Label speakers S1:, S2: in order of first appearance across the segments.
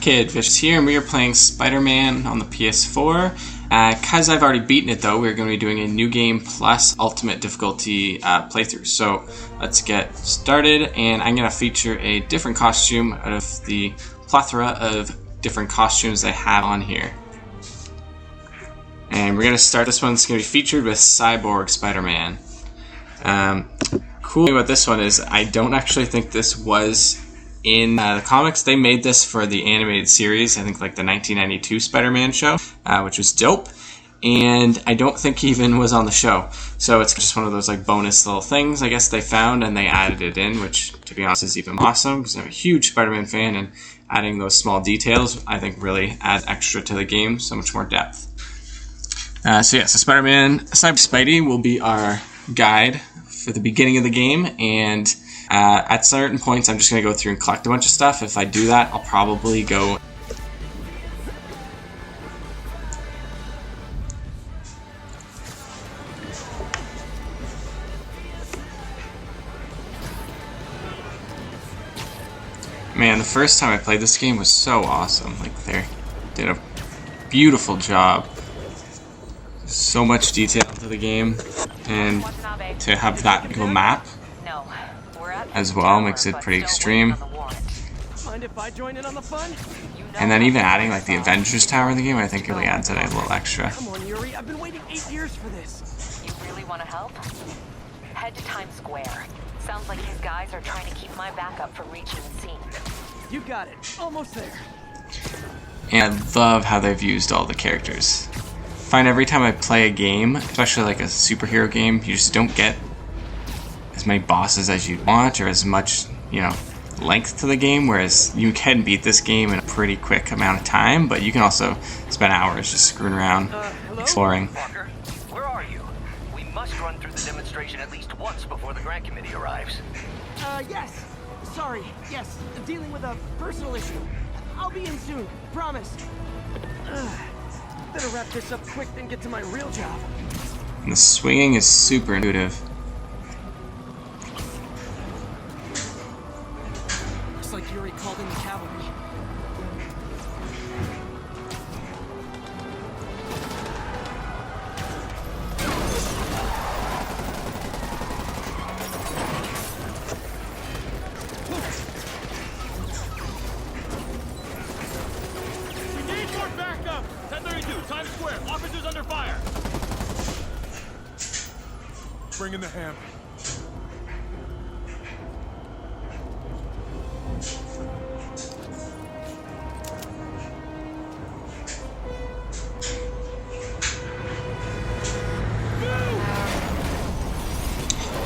S1: Kid Fish here, and we are playing Spider-Man on the PS4. Because I've already beaten it though, we're going to be doing a new game plus ultimate difficulty playthrough. So let's get started, and I'm going to feature a different costume out of the plethora of different costumes I have on here. And we're going to start this one. It's going to be featured with Cyborg Spider-Man. Cool thing about this one is I don't actually think this was in the comics. They made this for the animated series, I think like the 1992 Spider-Man show, which was dope. And I don't think he even was on the show. So it's just one of those like bonus little things I guess they found and they added it in, which to be honest is even awesome because I'm a huge Spider-Man fan, and adding those small details I think really adds extra to the game, so much more depth. So Spider-Man, Spidey will be our guide for the beginning of the game, and at certain points I'm just going to go through and collect a bunch of stuff. If I do that, I'll probably go... Man, the first time I played this game was so awesome. Like, they did a beautiful job. So much detail into the game, and to have that little map as well makes it pretty extreme. And then even adding like the Avengers Tower in the game, I think really adds it a little extra.
S2: Come on, Yuri, I've been waiting 8 years for this.
S3: You really want to help? Head to Times Square. Sounds like these guys are trying to keep my backup from reaching the scene.
S2: You got it. Almost there.
S1: And I love how they've used all the characters. I find every time I play a game, especially like a superhero game, you just don't get as many bosses as you'd want, or as much, length to the game, whereas you can beat this game in a pretty quick amount of time, but you can also spend hours just screwing around, exploring.
S4: Walker, where are you? We must run through the demonstration at least once before the grant committee arrives.
S2: Yes. Sorry. Yes. Dealing with a personal issue. I'll be in soon. Promise. Better wrap this up quick than get to my real job.
S1: And the swinging is super intuitive.
S2: Looks like Yuri called in the cavalry.
S5: Times Square, officers under fire. Bring in the hammer.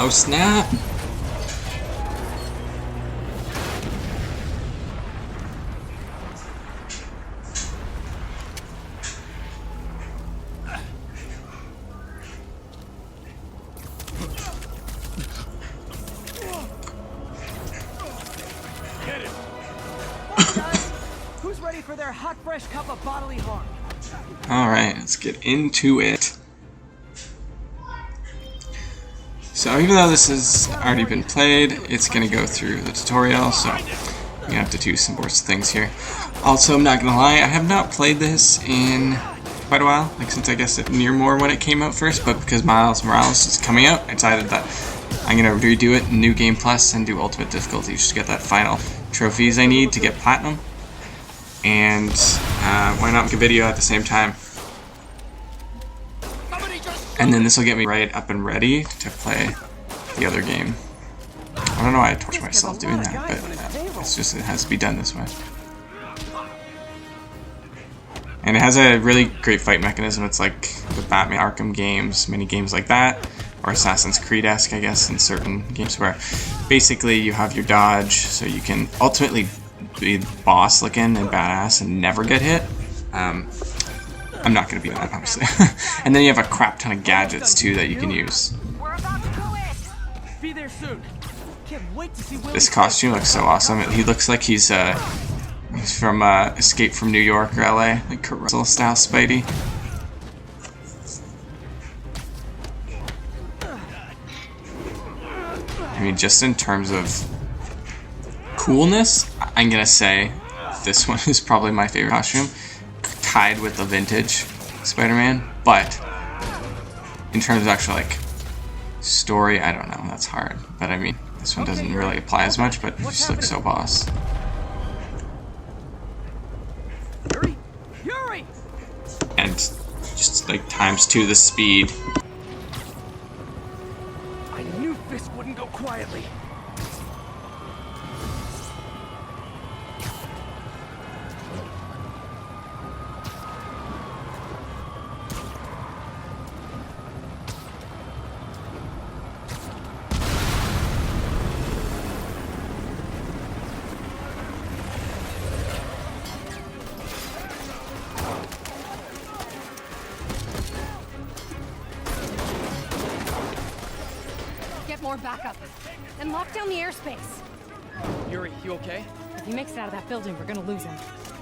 S1: Oh snap!
S2: Who's ready for their hot, fresh cup of bodily harm?
S1: Alright, let's get into it. So even though this has already been played, it's going to go through the tutorial, so you have to do some more things here. Also, I'm not going to lie, I have not played this in quite a while, like since I guess near more when it came out first, but because Miles Morales is coming out, I decided that I'm going to redo it in New Game Plus and do Ultimate Difficulty just to get that final trophies I need to get Platinum. And why not make a video at the same time? And then this will get me right up and ready to play the other game. I don't know why I torture myself doing that, but it's just, it has to be done this way. And it has a really great fight mechanism. It's like the Batman Arkham games, mini games like that, or Assassin's Creed-esque, I guess, in certain games where basically you have your dodge, so you can ultimately be boss looking and badass and never get hit. I'm not going to be that, obviously. And then you have a crap ton of gadgets too that you can use.
S3: We're about to do it.
S2: Be there soon. Can't wait to see
S1: This costume looks so awesome. He looks like he's from Escape from New York or LA, like Kurt Russell style Spidey. I mean, just in terms of coolness, I'm gonna say this one is probably my favorite costume, tied with the vintage Spider-Man. But in terms of actual like story, I don't know. That's hard. But I mean, this one doesn't really apply as much. But it just looks so boss.
S2: Yuri!
S1: And just like ×2 the speed.
S2: I knew this wouldn't go quietly.
S6: More backup and lock down the airspace.
S2: Yuri, you okay?
S6: If he makes it out of that building, we're gonna lose him.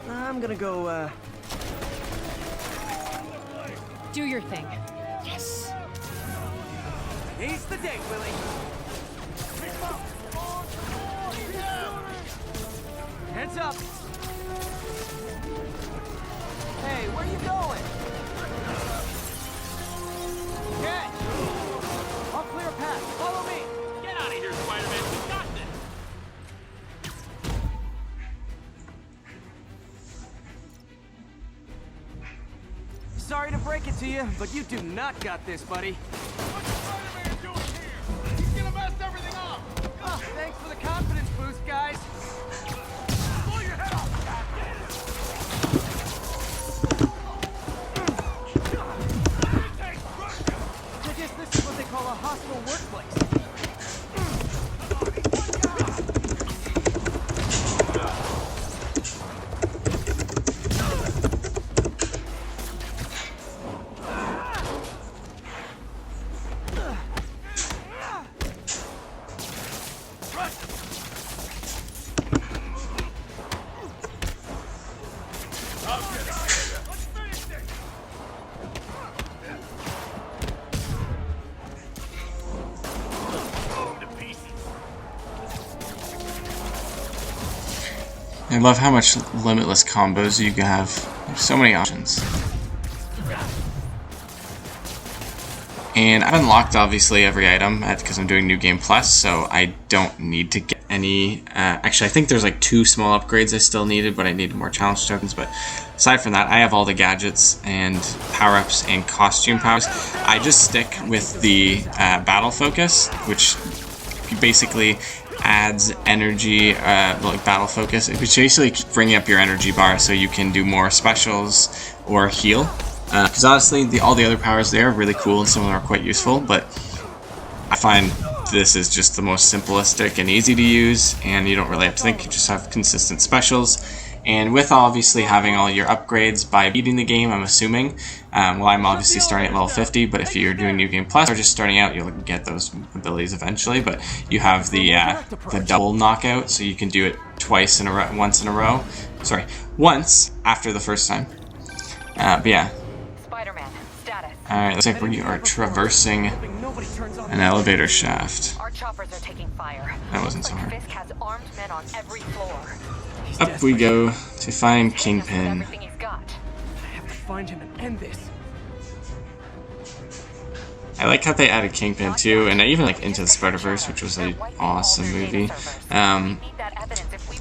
S2: I'm gonna go,
S6: Do your thing.
S2: Yes! Today's the day, Willie! Heads up! Hey, where you going? Catch! I'll clear a path. Follow me!
S5: Get out of here, Spider-Man. We got this.
S2: Sorry to break it to you, but you do not got this, buddy.
S5: What's Spider-Man doing here? He's gonna mess everything up.
S2: Oh, thanks for the confidence boost, guys.
S5: Blow your head off.
S2: I guess this is what they call a hostile workplace.
S1: I love how much limitless combos you can have. There's so many options. And I've unlocked obviously every item because I'm doing New Game Plus, so I don't need to get any. Actually, I think there's like 2 small upgrades I still needed, but I needed more challenge tokens. But aside from that, I have all the gadgets and power-ups and costume powers. I just stick with the battle focus, which basically adds energy, like battle focus. It's basically bringing up your energy bar so you can do more specials or heal. Because honestly, all the other powers there are really cool and some of them are quite useful, but I find this is just the most simplistic and easy to use, and you don't really have to think, you just have consistent specials. And with obviously having all your upgrades by beating the game, I'm assuming, well, I'm obviously starting at level 50, but if you're doing New Game Plus or just starting out, you'll get those abilities eventually. But you have the double knockout, so you can do it twice in a row, once in a row. Sorry, once after the first time. But yeah.
S3: Spider-Man, status.
S1: Alright, looks like we are traversing an elevator shaft.
S3: Our choppers are taking fire.
S1: That wasn't so hard.
S3: Fisk has armed men on every floor.
S1: Up we go to find Kingpin.
S3: Everything he's got.
S2: I have to find him and end this.
S1: I like how they added Kingpin too, and even like Into the Spider-Verse, which was an awesome movie.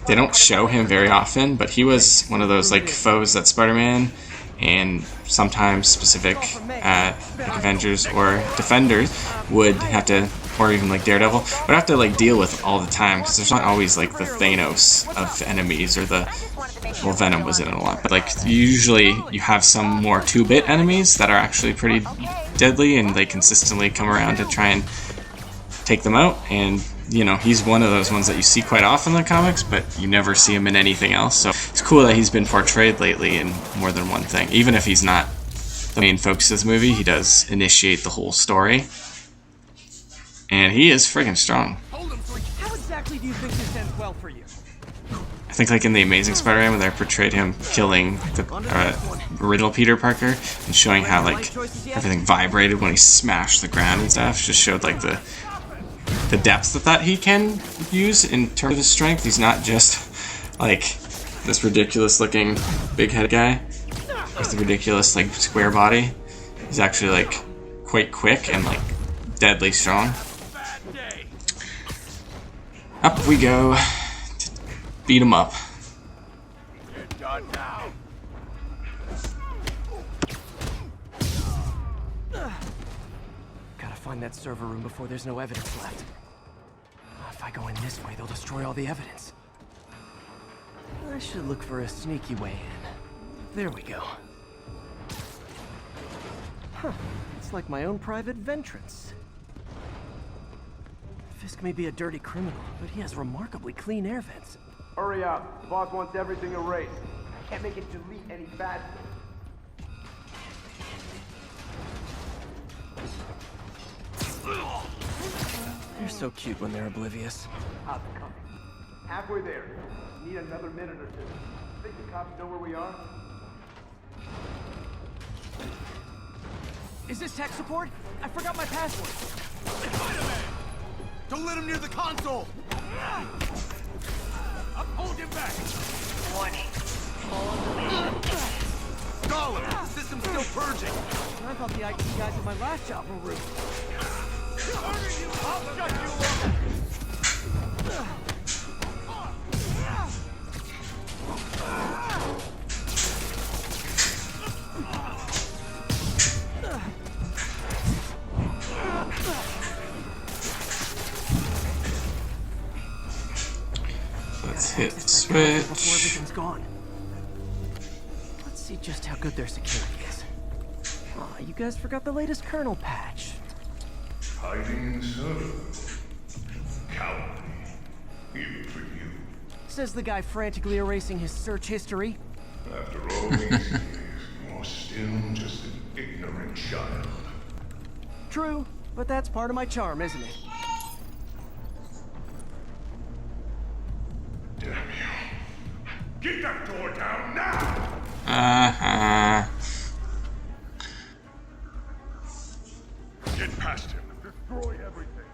S1: They don't show him very often, but he was one of those like foes that Spider-Man and sometimes specific like Avengers or Defenders would have to, or even like Daredevil, would have to like deal with all the time, because there's not always like the Thanos of enemies, or the, well, Venom was in it a lot, but like usually you have some more 2-bit enemies that are actually pretty deadly, and they consistently come around to try and take them out. And you know, he's one of those ones that you see quite often in the comics, but you never see him in anything else. So it's cool that he's been portrayed lately in more than one thing. Even if he's not the main focus of this movie, he does initiate the whole story. And he is friggin' strong.
S2: How exactly do you think this ends well for you?
S1: I think like in The Amazing Spider-Man, when they portrayed him killing the original Peter Parker and showing how like everything vibrated when he smashed the ground and stuff, just showed like the depth that he can use in terms of his strength. He's not just like this ridiculous looking big head guy with the ridiculous like square body. He's actually like quite quick and like deadly strong. Up we go to beat him up.
S2: Gotta find that server room before there's no evidence left. If I go in this way, they'll destroy all the evidence. I should look for a sneaky way in. There we go. Huh. It's like my own private ventrance. Fisk may be a dirty criminal, but he has remarkably clean air vents.
S7: Hurry up. The boss wants everything erased. I can't make it delete any faster.
S2: They're so cute when they're oblivious.
S7: How's it coming? Halfway there. Need another minute or two. Think the cops know where we are?
S2: Is this tech support? I forgot my password.
S5: Spider-Man! Don't let him near the console! Hold him back!
S3: Warning. All
S5: Stalin, the system's still purging!
S2: I thought the IT guys at my last job were rude.
S5: I'll shut you up!
S1: Let's hit the
S2: Before
S1: switch.
S2: everything's gone. Let's see just how good their security is. Aw, you guys forgot the latest kernel patch.
S8: Hiding in the server. Cowardly. Even for you.
S2: Says the guy frantically erasing his search history.
S8: After all these years, you're still just an ignorant child.
S2: True, but that's part of my charm, isn't it?
S8: Damn you. Get that door down now! Get past him. Destroy everything.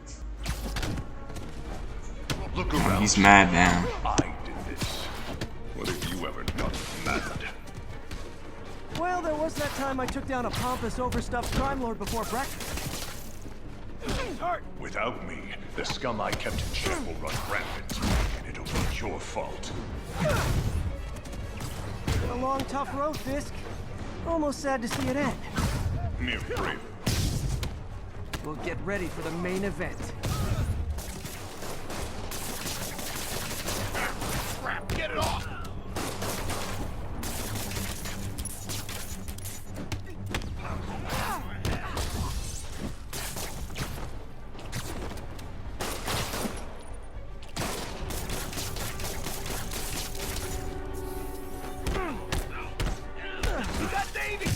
S8: Look around.
S1: He's mad now.
S8: I did this. What have you ever done mad?
S2: Well, there was that time I took down a pompous, overstuffed crime lord before breakfast.
S8: Without me, the scum I kept in check will run rampant. And it'll be your fault.
S2: Been a long, tough road, Fisk. Almost sad to see it end.
S8: Mere brave.
S2: We'll get ready for the main event.
S5: Crap, get it off! You got Davey!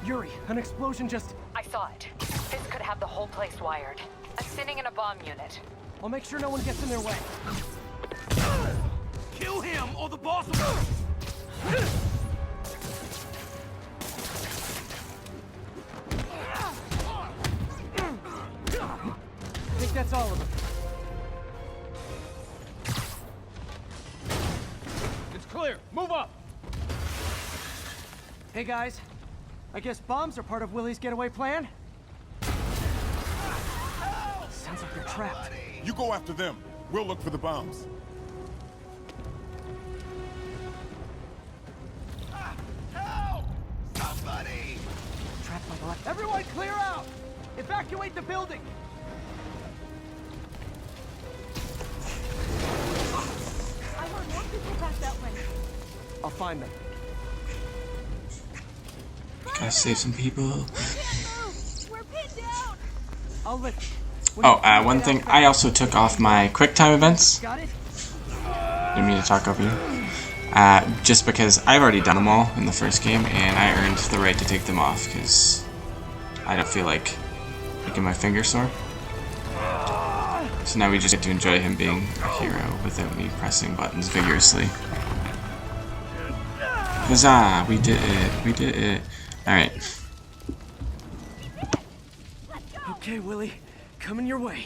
S2: Yuri, an explosion just...
S3: I saw it. This could have the whole place wired. I'm sitting in a bomb unit.
S2: I'll make sure no one gets in their way.
S5: Kill him or the boss will...
S2: I think that's all of them.
S5: It's clear. Move up!
S2: Hey guys, I guess bombs are part of Willie's getaway plan? Sounds like they're trapped.
S5: You go after them. We'll look for the bombs. Help! Somebody!
S2: Trapped by the left.
S7: Everyone clear out! Evacuate the building!
S6: I heard more people back that way.
S2: I'll find them.
S1: Gotta save some people.
S6: We're pinned down.
S2: I'll lift you.
S1: Oh, one thing. I also took off my QuickTime events.
S2: Got it?
S1: Didn't mean to talk over you. Just because I've already done them all in the first game, and I earned the right to take them off because I don't feel like making my finger sore. So now we just get to enjoy him being a hero without me pressing buttons vigorously. Huzzah! We did it! We did it! Alright.
S2: Okay, Willie. Coming your way.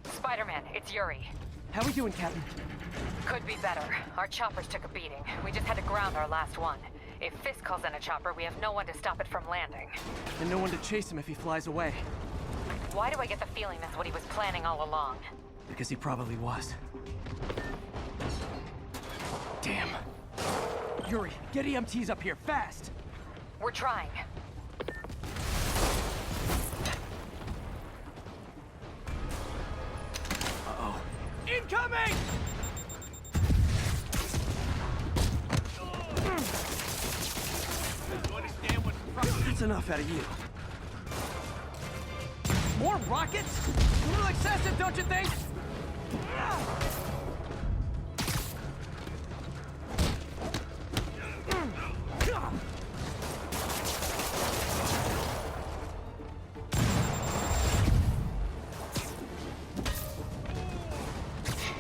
S3: Spider-Man, it's Yuri.
S2: How we doing, Captain?
S3: Could be better. Our choppers took a beating. We just had to ground our last one. If Fisk calls in a chopper, we have no one to stop it from landing.
S2: And no one to chase him if he flies away.
S3: Why do I get the feeling that's what he was planning all along?
S2: Because he probably was. Damn. Yuri, get EMTs up here, fast!
S3: We're trying.
S2: Uh-oh. Incoming! That's enough out of you. More rockets? A little excessive, don't you think?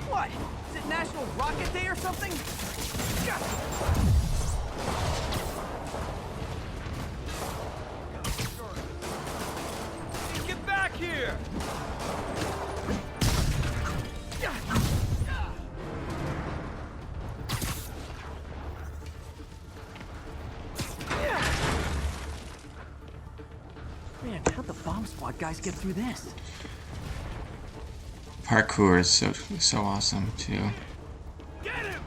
S2: What? Is it National Rocket Day or something?
S5: Get back here!
S2: Man, how'd the bomb squad guys get through this?
S1: Parkour is so awesome too.
S5: Get him!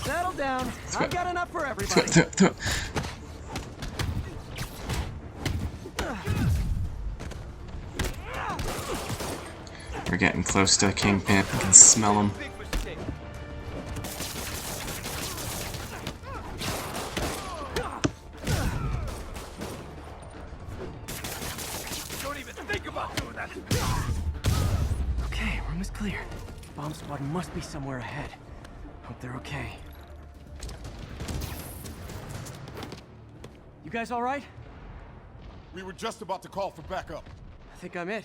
S2: Settle down.
S1: go.
S2: I've got enough for everybody.
S1: We're getting close to Kingpin. I can smell him.
S5: Big mistake. Don't even think about doing that.
S2: Okay, room is clear. Bomb squad must be somewhere ahead. Hope they're okay. You guys all right?
S9: We were just about to call for backup.
S2: I think I'm it.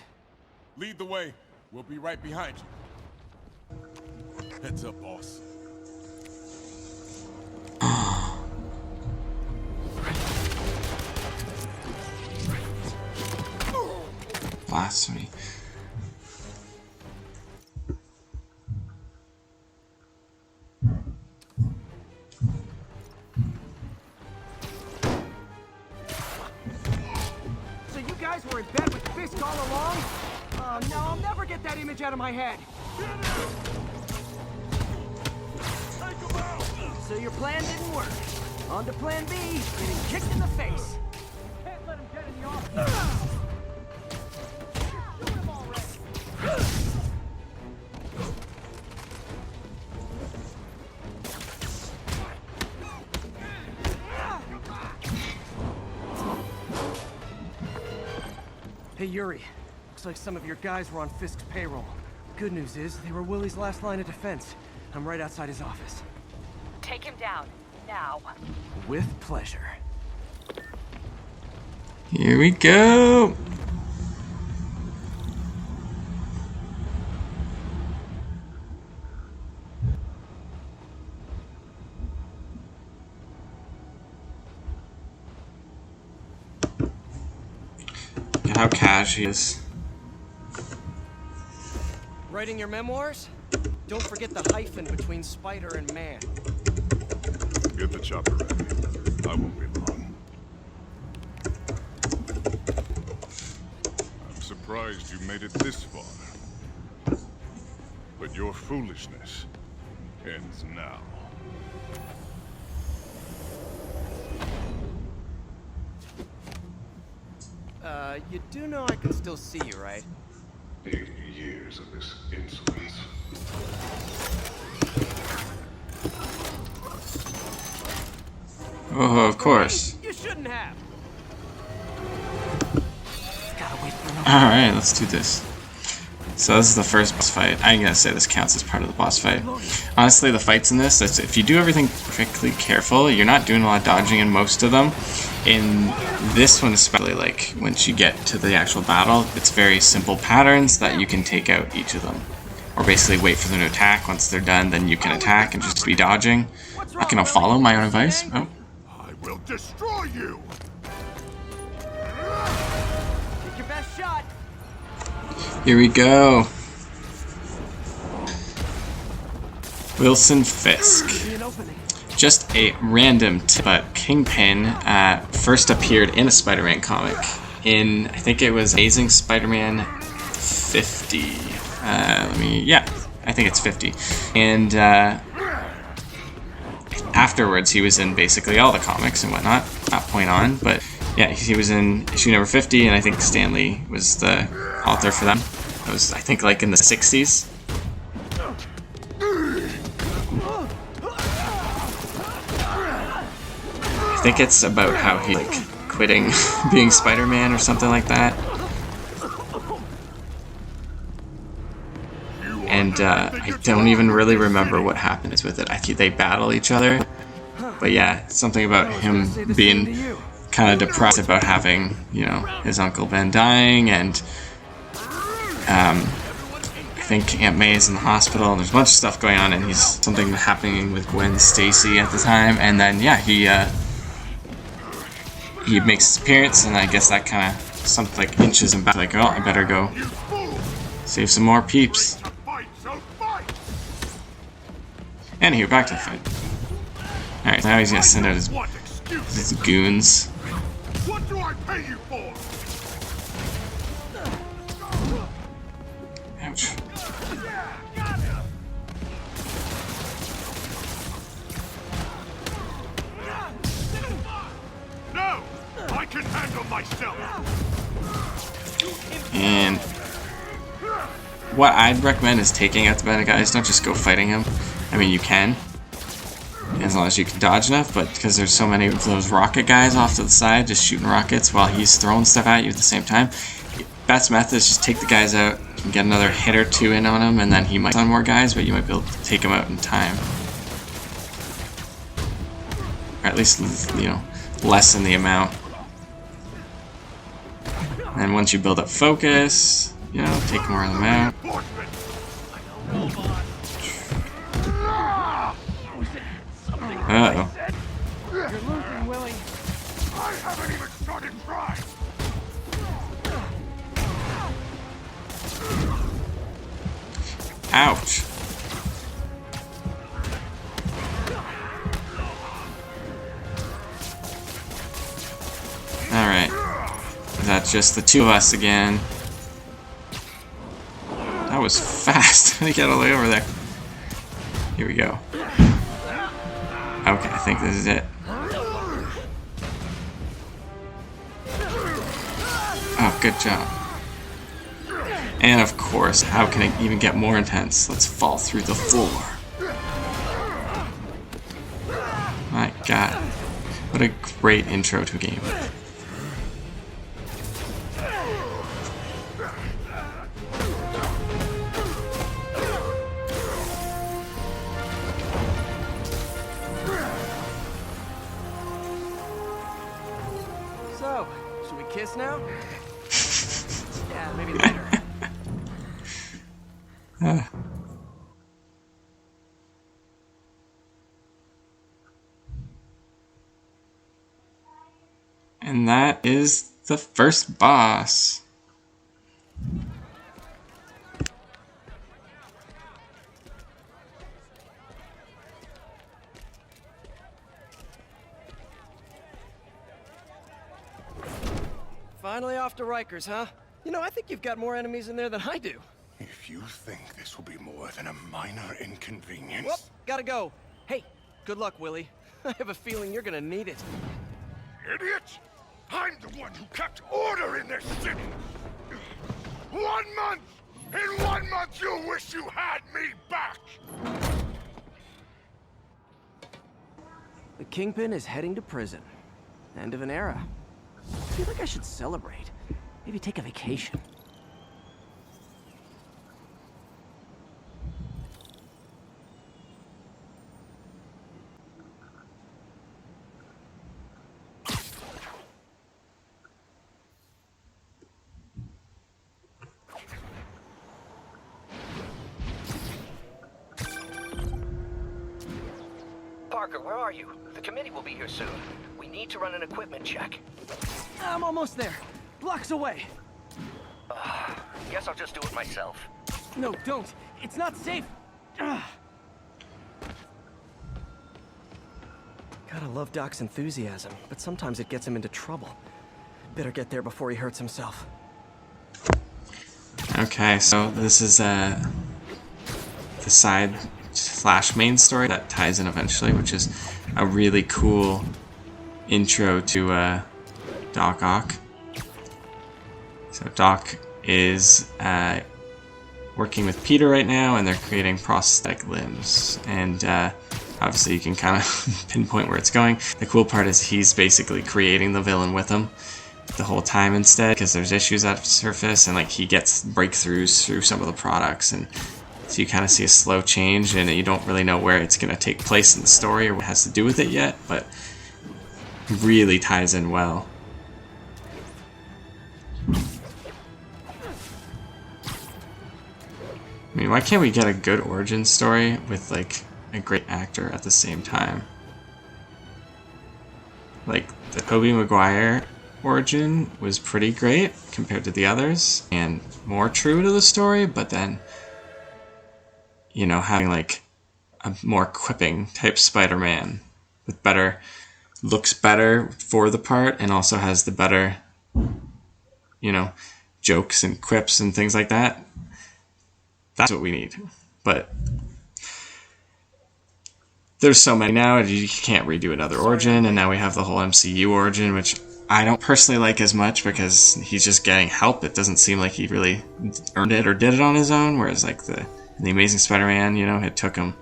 S9: Lead the way. We'll be right behind you. Heads up, boss.
S1: Blasphemy.
S2: So you guys were in bed with Fisk all along? Oh no, I'll never get that image out of my head. So your plan didn't work. On to plan B, getting kicked in the face.
S5: Can't let him get in the office. Shoot him already.
S2: Hey Yuri, looks like some of your guys were on Fisk's payroll. Good news is, they were Willie's last line of defense. I'm right outside his office.
S3: Take him down. Now.
S2: With pleasure.
S1: Here we go. Look at how cash he is.
S2: Writing your memoirs? Don't forget the hyphen between Spider and Man.
S8: Get the chopper ready. I won't be long. I'm surprised you made it this far. But your foolishness ends now.
S2: You do know I can still see you, right?
S8: 80 years of this insolence.
S1: Oh, of course.
S2: You shouldn't have. Gotta wait for
S1: Alright, let's do this. So this is the first boss fight. I'm gonna say this counts as part of the boss fight. Honestly, the fights in this, if you do everything perfectly careful, you're not doing a lot of dodging in most of them. In this one especially, like, once you get to the actual battle, it's very simple patterns that you can take out each of them. Or basically wait for them to attack. Once they're done, then you can attack and just be dodging. I can follow my own advice. Oh.
S9: I will destroy you!
S2: You
S1: Here we go. Wilson Fisk. Just a random tip, but Kingpin first appeared in a Spider-Man comic in, I think it was Amazing Spider-Man 50. I think it's 50. And afterwards, he was in basically all the comics and whatnot, that point on. But yeah, he was in issue number 50, and I think Stan Lee was the author for them. It was, I think, like in the 60s. I think it's about how he like quitting being Spider-Man or something like that. And I don't even really remember what happens with it. I think they battle each other. But yeah, something about him being kind of depressed about having, you know, his Uncle Ben dying, and I think Aunt May is in the hospital, and there's a bunch of stuff going on, and he's something happening with Gwen Stacy at the time, and then yeah, he makes his appearance, and I guess that kind of something like inches him back, like, oh, I better go save some more peeps. And here, back to the fight. Alright, now he's gonna send out his goons.
S8: What do I pay you for?
S1: Ouch.
S8: No! I can handle myself!
S1: And what I'd recommend is taking out the bad guys. Don't just go fighting him. I mean, you can, as long as you can dodge enough, but because there's so many of those rocket guys off to the side just shooting rockets while he's throwing stuff at you at the same time, best method is just take the guys out and get another hit or two in on him, and then he might on more guys, but you might be able to take him out in time. Or at least, you know, lessen the amount. And once you build up focus, you know, take more of them out. Uh-oh.
S5: You're losing, Willie.
S8: I haven't even started trying!
S1: Ouch. Alright. Is that just the two of us again? That was fast. How did he get all the way over there? Here we go. Okay, I think this is it. Oh, good job. And of course, how can it even get more intense? Let's fall through the floor. My god. What a great intro to a game.
S2: So, should we kiss now? Yeah, maybe later.
S1: And that is the first boss.
S2: Finally off to Rikers, huh? You know, I think you've got more enemies in there than I do.
S8: If you think this will be more than a minor inconvenience...
S2: Whoop, gotta go. Hey, good luck, Willie. I have a feeling you're gonna need it.
S8: Idiot! I'm the one who kept order in this city! 1 month! In 1 month you'll wish you had me back!
S2: The Kingpin is heading to prison. End of an era. I feel like I should celebrate. Maybe take a vacation.
S4: Parker, where are you? The committee will be here soon. We need to run an equipment check.
S2: I'm almost there. Blocks away.
S4: Guess I'll just do it myself.
S2: No, don't. It's not safe. Ugh. Gotta love Doc's enthusiasm, but sometimes it gets him into trouble. Better get there before he hurts himself.
S1: Okay, so this is the side / main story that ties in eventually, which is a really cool intro to Doc Ock. So Doc is working with Peter right now, and they're creating prosthetic limbs. And obviously you can kind of pinpoint where it's going. The cool part is he's basically creating the villain with him the whole time instead, because there's issues that surface, and like he gets breakthroughs through some of the products, and so you kind of see a slow change, and you don't really know where it's going to take place in the story or what has to do with it yet, but really ties in well. I mean, why can't we get a good origin story with like a great actor at the same time? Like the Tobey Maguire origin was pretty great compared to the others and more true to the story, but then, you know, having like a more quipping type Spider-Man with better, looks better for the part and also has the better, you know, jokes and quips and things like that. That's what we need. But there's so many now, you can't redo another origin, and now we have the whole MCU origin, which I don't personally like as much because he's just getting help. It doesn't seem like he really earned it or did it on his own, whereas like the Amazing Spider-Man, you know, it took him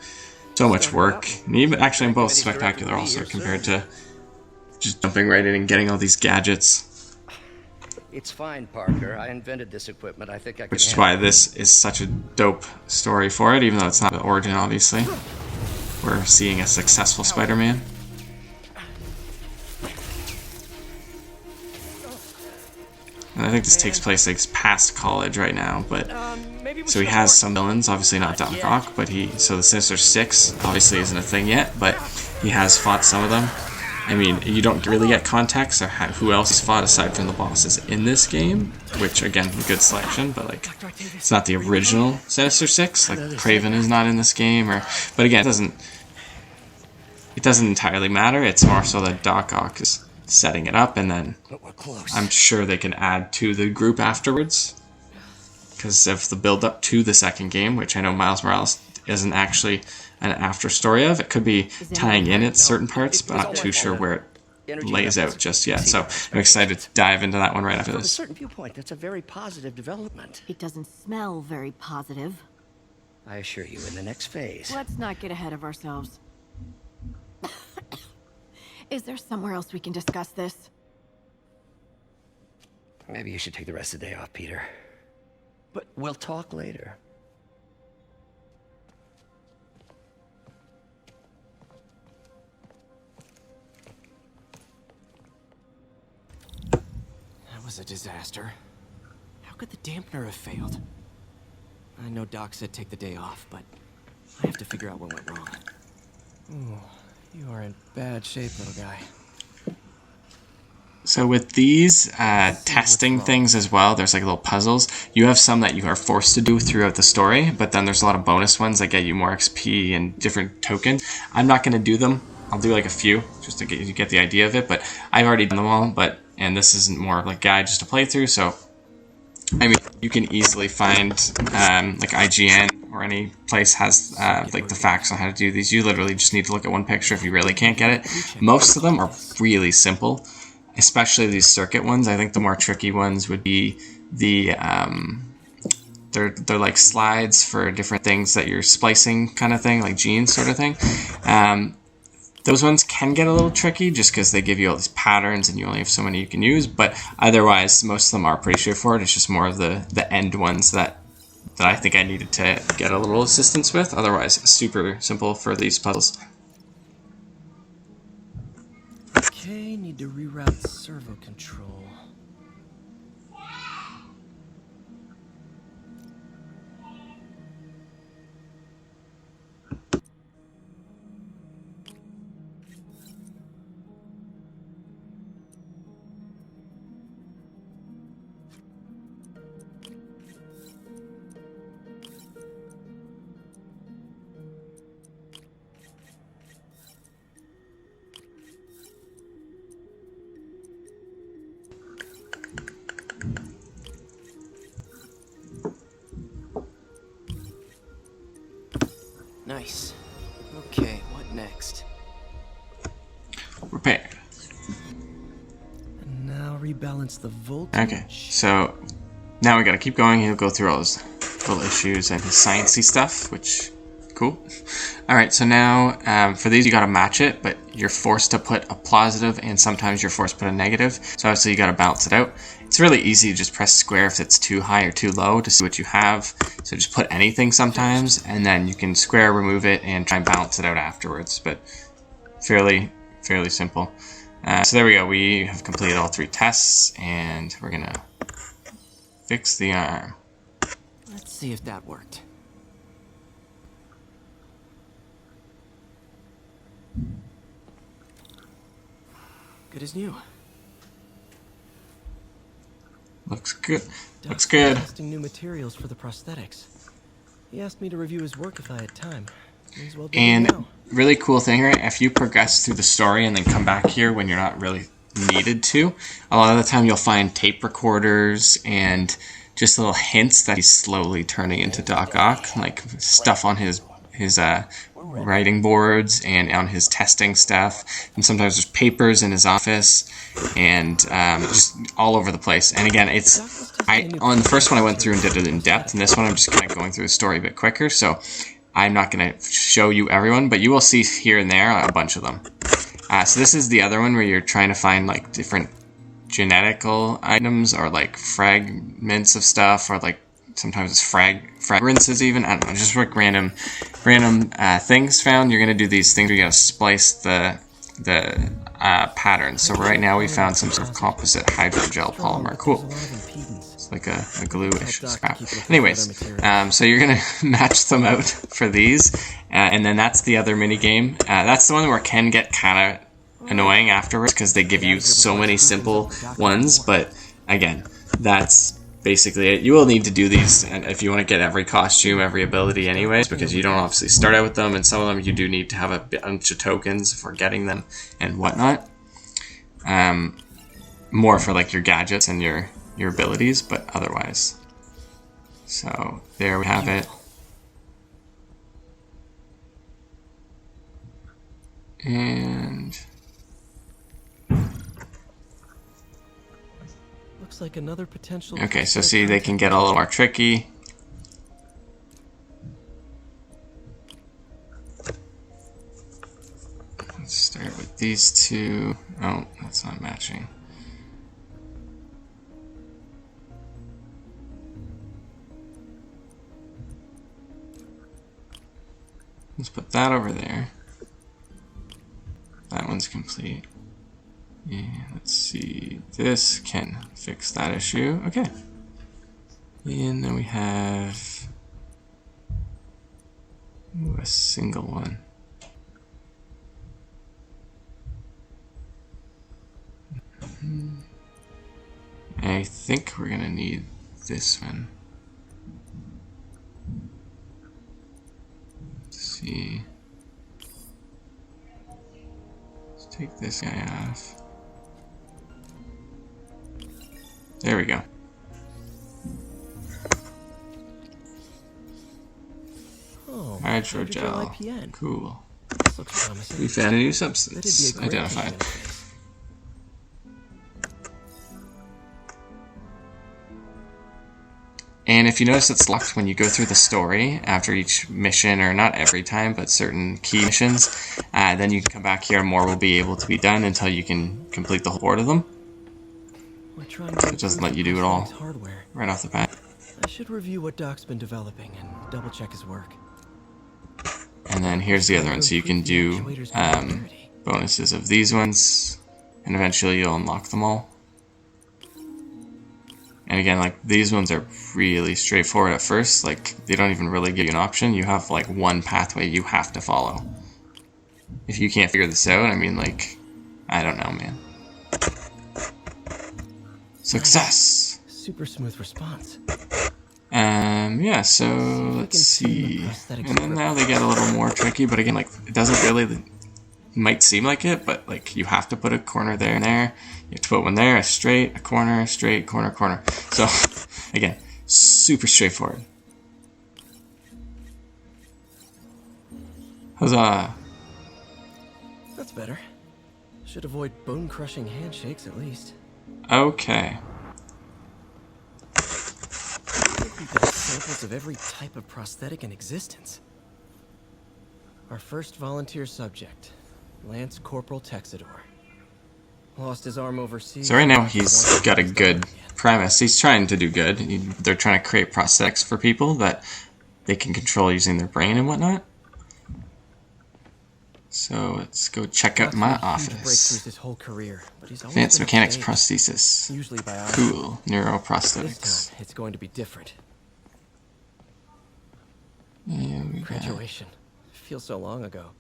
S1: so much work. And even actually in both Spectacular also, compared to just jumping right in and getting all these gadgets.
S10: It's fine, Parker. I invented this equipment. I think I can.
S1: Which is why this is such a dope story for it, even though it's not the origin, obviously. We're seeing a successful Spider-Man. And I think this takes place like past college right now, but so he has some villains, obviously not Doc Ock, but so the Sinister Six obviously isn't a thing yet, but he has fought some of them. I mean, you don't really get context of who else has fought aside from the bosses in this game, which again, good selection, but like it's not the original Sinister Six. Like Kraven is not in this game, but again, it doesn't entirely matter. It's more so that Doc Ock is setting it up, and then I'm sure they can add to the group afterwards because of the build up to the second game, which I know Miles Morales isn't actually an after story of. It could be tying in at certain parts, but I'm not too sure where it lays out just yet. So I'm excited to dive into that one right after
S10: From a
S1: this.
S10: certain viewpoint, that's a very positive development.
S6: It doesn't smell very positive.
S10: I assure you, in the next phase.
S6: Let's not get ahead of ourselves. Is there somewhere else we can discuss this?
S10: Maybe you should take the rest of the day off, Peter. But we'll talk later.
S2: That was a disaster. How could the dampener have failed? I know Doc said take the day off, but I have to figure out what went wrong. Ooh, you are in bad shape, little guy.
S1: So with these testing things as well, there's like little puzzles. You have some that you are forced to do throughout the story, but then there's a lot of bonus ones that get you more XP and different tokens. I'm not going to do them. I'll do like a few just to get the idea of it, but I've already done them all. And this isn't more of like a guide, just a playthrough. So I mean, you can easily find like IGN or any place has like the facts on how to do these. You literally just need to look at one picture if you really can't get it. Most of them are really simple. Especially these circuit ones. I think the more tricky ones would be the they're like slides for different things that you're splicing kind of thing, like genes sort of thing. Those ones can get a little tricky just because they give you all these patterns and you only have so many you can use, but otherwise most of them are pretty straightforward. It's just more of the end ones that I think I needed to get a little assistance with. Otherwise, super simple for these puzzles.
S2: Okay, need to reroute servo control. Nice. Okay, what next?
S1: Repair.
S2: And now rebalance the voltage.
S1: Okay, so now we gotta keep going. He'll go through all his little issues and his sciencey stuff, which cool. Alright, so now for these you gotta match it, but you're forced to put a positive and sometimes you're forced to put a negative. So obviously you gotta balance it out. It's really easy to just press square if it's too high or too low to see what you have. So just put anything sometimes, and then you can square, remove it, and try and balance it out afterwards. But fairly simple. So there we go. We have completed all 3 tests, and we're gonna fix the arm.
S2: Let's see if that worked. Good as new.
S1: Looks good.
S2: Doc's
S1: Looks good.
S2: Testing new materials for the prosthetics. He asked me to review his work if I had time. May as well begin
S1: And
S2: now.
S1: really cool thing, right? If you progress through the story and then come back here when you're not really needed to, a lot of the time you'll find tape recorders and just little hints that he's slowly turning into Doc Ock, like stuff on his writing boards and on his testing stuff, and sometimes there's papers in his office, and just all over the place. And again, on the first one I went through and did it in depth, and this one I'm just kind of going through the story a bit quicker, so I'm not going to show you everyone, but you will see here and there a bunch of them. So this is the other one where you're trying to find like different genetical items or like fragments of stuff, or like sometimes it's fragrances even. I don't know, just like random things found. You're gonna do these things where you gotta splice the patterns. So right now we found some sort of composite hydrogel polymer. Cool. It's like a glue-ish scrap. Anyways, so you're gonna match them out for these, and then that's the other mini game. That's the one where it can get kind of annoying afterwards because they give you so many simple ones. But again, that's basically it. You will need to do these if you want to get every costume, every ability anyways, because you don't obviously start out with them, and some of them you do need to have a bunch of tokens for getting them and whatnot. More for like your gadgets and your abilities, but otherwise. So there we have it. And
S2: looks like another potential.
S1: Okay, so see, they can get a little more tricky. Let's start with these two. Oh, that's not matching. Let's put that over there. That one's complete. Yeah, let's see. This can fix that issue. Okay. And then we have a single one. I think we're gonna need this one. Let's see. Let's take this guy off. There we go.
S2: Oh,
S1: hydrogel.
S2: IPN.
S1: Cool.
S2: This looks promising.
S1: We found a new
S2: That'd
S1: substance
S2: be a great
S1: identified.
S2: interface.
S1: And if you notice it's locked when you go through the story after each mission, or not every time, but certain key missions, then you can come back here and more will be able to be done until you can complete the whole board of them.
S2: We're trying to
S1: It doesn't let you do it all
S2: hardware.
S1: right off the bat.
S2: I should review what Doc's been developing and double check his work.
S1: And then here's the other one, so you can do bonuses of these ones, and eventually you'll unlock them all. And again, like, these ones are really straightforward at first. Like, they don't even really give you an option. You have like one pathway you have to follow. If you can't figure this out, I mean, like, I don't know, man. Success!
S2: Super smooth response.
S1: Yeah, so let's see. And then now they get a little more tricky, but again, like, it doesn't really, might seem like it, but like, you have to put a corner there and there. You have to put one there, a straight, a corner, straight, corner, corner. So, again, super straightforward. Huzzah!
S2: That's better. Should avoid bone-crushing handshakes at least.
S1: Okay.
S2: I think we've got samples of every type of prosthetic in existence. Our first volunteer subject, Lance Corporal Texador. Lost his arm overseas.
S1: So right now he's got a good premise. He's trying to do good. They're trying to create prosthetics for people that they can control using their brain and whatnot. So let's go check out my office.
S2: His whole career, but he's
S1: Advanced mechanics prosthesis.
S2: Usually by
S1: Cool.
S2: this
S1: Neuroprosthetics.
S2: time, it's going to be different.
S1: Yeah, we got...
S2: Graduation. Feels so long ago.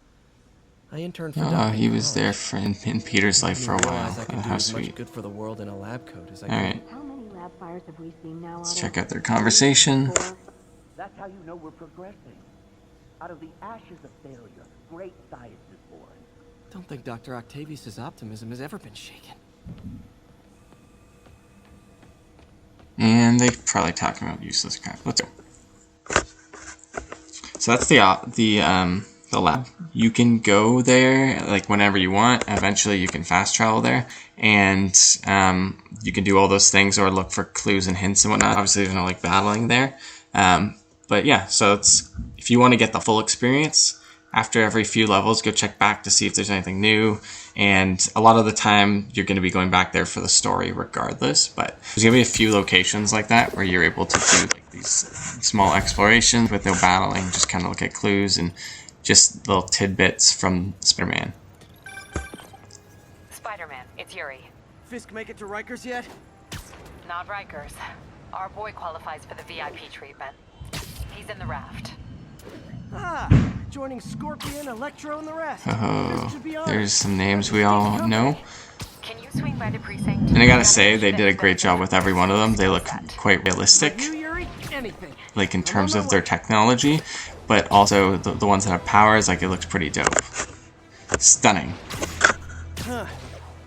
S2: I interned for
S1: Oh, he was there for in Peter's life for a while.
S2: I can
S1: Oh,
S2: do
S1: how
S2: as much
S1: sweet.
S2: good for the world in a lab coat as I
S1: Alright,
S6: How many lab fires have we seen now?
S1: let's check out their conversation.
S11: That's how you know we're progressing. Out of the ashes of failure, great science is born.
S2: Don't think Dr. Octavius' optimism has ever been shaken.
S1: And they're probably talking about useless crap. Let's go. So that's the lab. You can go there like whenever you want. Eventually you can fast travel there, and you can do all those things or look for clues and hints and whatnot. Obviously there's no like battling there, but yeah, so it's, if you want to get the full experience, after every few levels go check back to see if there's anything new, and a lot of the time you're going to be going back there for the story regardless, but there's going to be a few locations like that where you're able to do like these small explorations with no battling, just kind of look at clues and just little tidbits from Spider-Man.
S3: Spider-Man, it's Yuri.
S2: Fisk make it to Rikers yet?
S3: Not Rikers. Our boy qualifies for the VIP treatment. He's in the raft.
S2: Ah, joining Scorpion, Electro, and the rest.
S1: Oh, there's some names we all know.
S3: Can you swing by the precinct?
S1: And I gotta say, they did a great job with every one of them. They look quite realistic, like in terms of their technology, but also the ones that have powers, like it looks pretty dope. Stunning.
S2: Huh.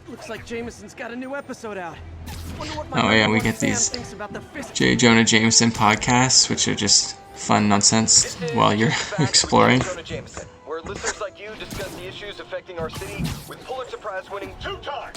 S2: Looks like Jameson's got a new episode out.
S1: Oh yeah, we get these J. Jonah Jameson podcasts, which are just fun nonsense while you're exploring.
S4: Jameson, where listeners like you discuss the issues affecting our city with Pulitzer Prize winning two-time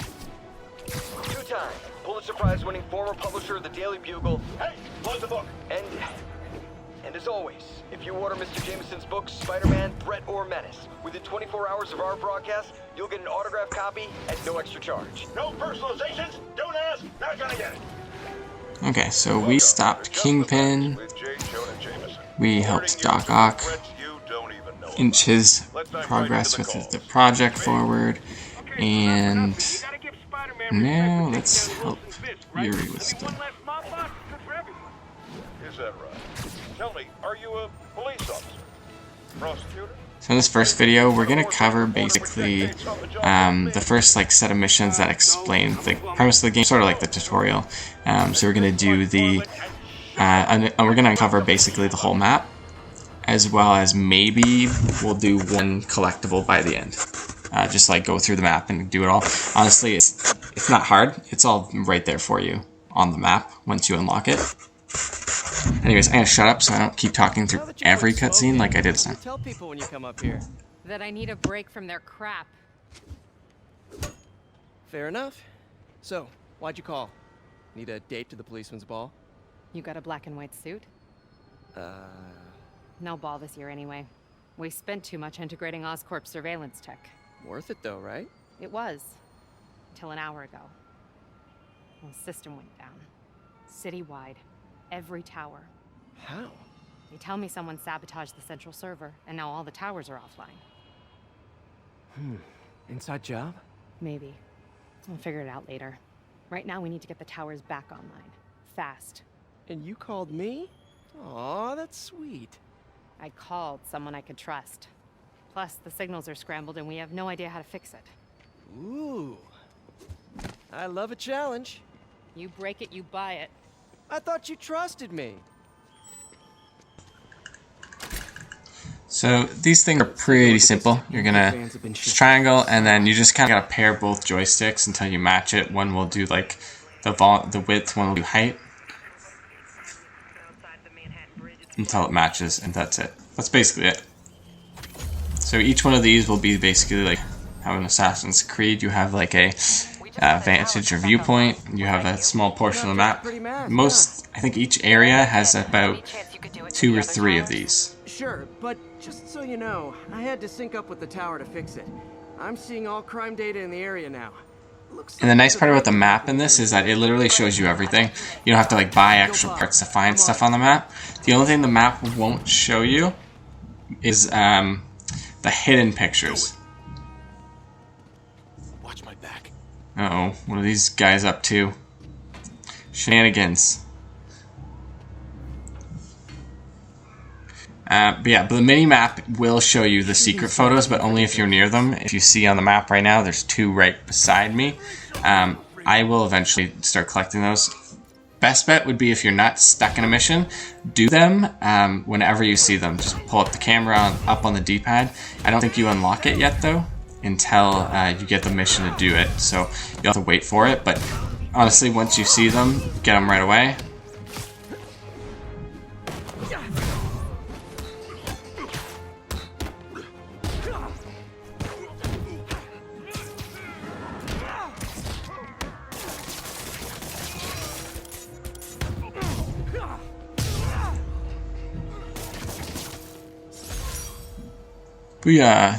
S4: Pulitzer Prize winning former publisher of the Daily Bugle. Hey, plug the book. And as always, if you order Mr. Jameson's books, Spider-Man, Threat, or Menace, within 24 hours of our broadcast, you'll get an autographed copy at no extra charge.
S8: No personalizations. Don't ask. Not gonna get it.
S1: Okay, so we stopped Kingpin. We helped Doc Ock inch his progress with the project forward, and now let's help Yuri with stuff.
S8: Is that right? Tell me, are you a police officer? Prosecutor?
S1: So in this first video, we're going to cover basically the first like set of missions that explain the premise of the game, sort of like the tutorial. So we're going to do the, and we're going to cover basically the whole map, as well as maybe we'll do one collectible by the end. Just like go through the map and do it all. Honestly, it's not hard. It's all right there for you on the map once you unlock it. Anyways, I'm gonna shut up so I don't keep talking through every cutscene like I did this time.
S2: Tell people when you come up here.
S3: That I need a break from their crap.
S2: Fair enough. So, why'd you call? Need a date to the policeman's ball?
S3: You got a black and white suit? No ball this year anyway. We spent too much integrating Oscorp's surveillance tech.
S2: Worth it though, right?
S3: It was. Until an hour ago. The system went down. Citywide. Every tower.
S2: How?
S3: They tell me someone sabotaged the central server, and now all the towers are offline.
S2: Inside job?
S3: Maybe. We'll figure it out later. Right now, we need to get the towers back online. Fast.
S2: And you called me? Aw, that's sweet.
S3: I called someone I could trust. Plus, the signals are scrambled, and we have no idea how to fix it.
S2: Ooh. I love a challenge.
S3: You break it, you buy it.
S2: I thought you trusted me.
S1: So these things are pretty simple. You're gonna just triangle, and then you just kind of gotta pair both joysticks until you match it. One will do like the width, one will do height, until it matches, and that's it. That's basically it. So each one of these will be basically like how in Assassin's Creed you have like a vantage or viewpoint. You have a small portion of the map. I think each area has about 2 or 3 of these.
S2: Sure, but just so you know, I had to sync up with the tower to fix it. I'm seeing all crime data in the area now.
S1: And the nice part about the map in this is that it literally shows you everything. You don't have to like buy extra parts to find stuff on the map. The only thing the map won't show you is the hidden pictures.
S9: Watch my back.
S1: Uh-oh, what are these guys up to? Shenanigans. But the mini-map will show you the secret photos, but only if you're near them. If you see on the map right now, there's 2 right beside me. I will eventually start collecting those. Best bet would be if you're not stuck in a mission, do them whenever you see them. Just pull up the camera up on the D-pad. I don't think you unlock it yet, though, until you get the mission to do it. So you'll have to wait for it, but honestly, once you see them, get them right away.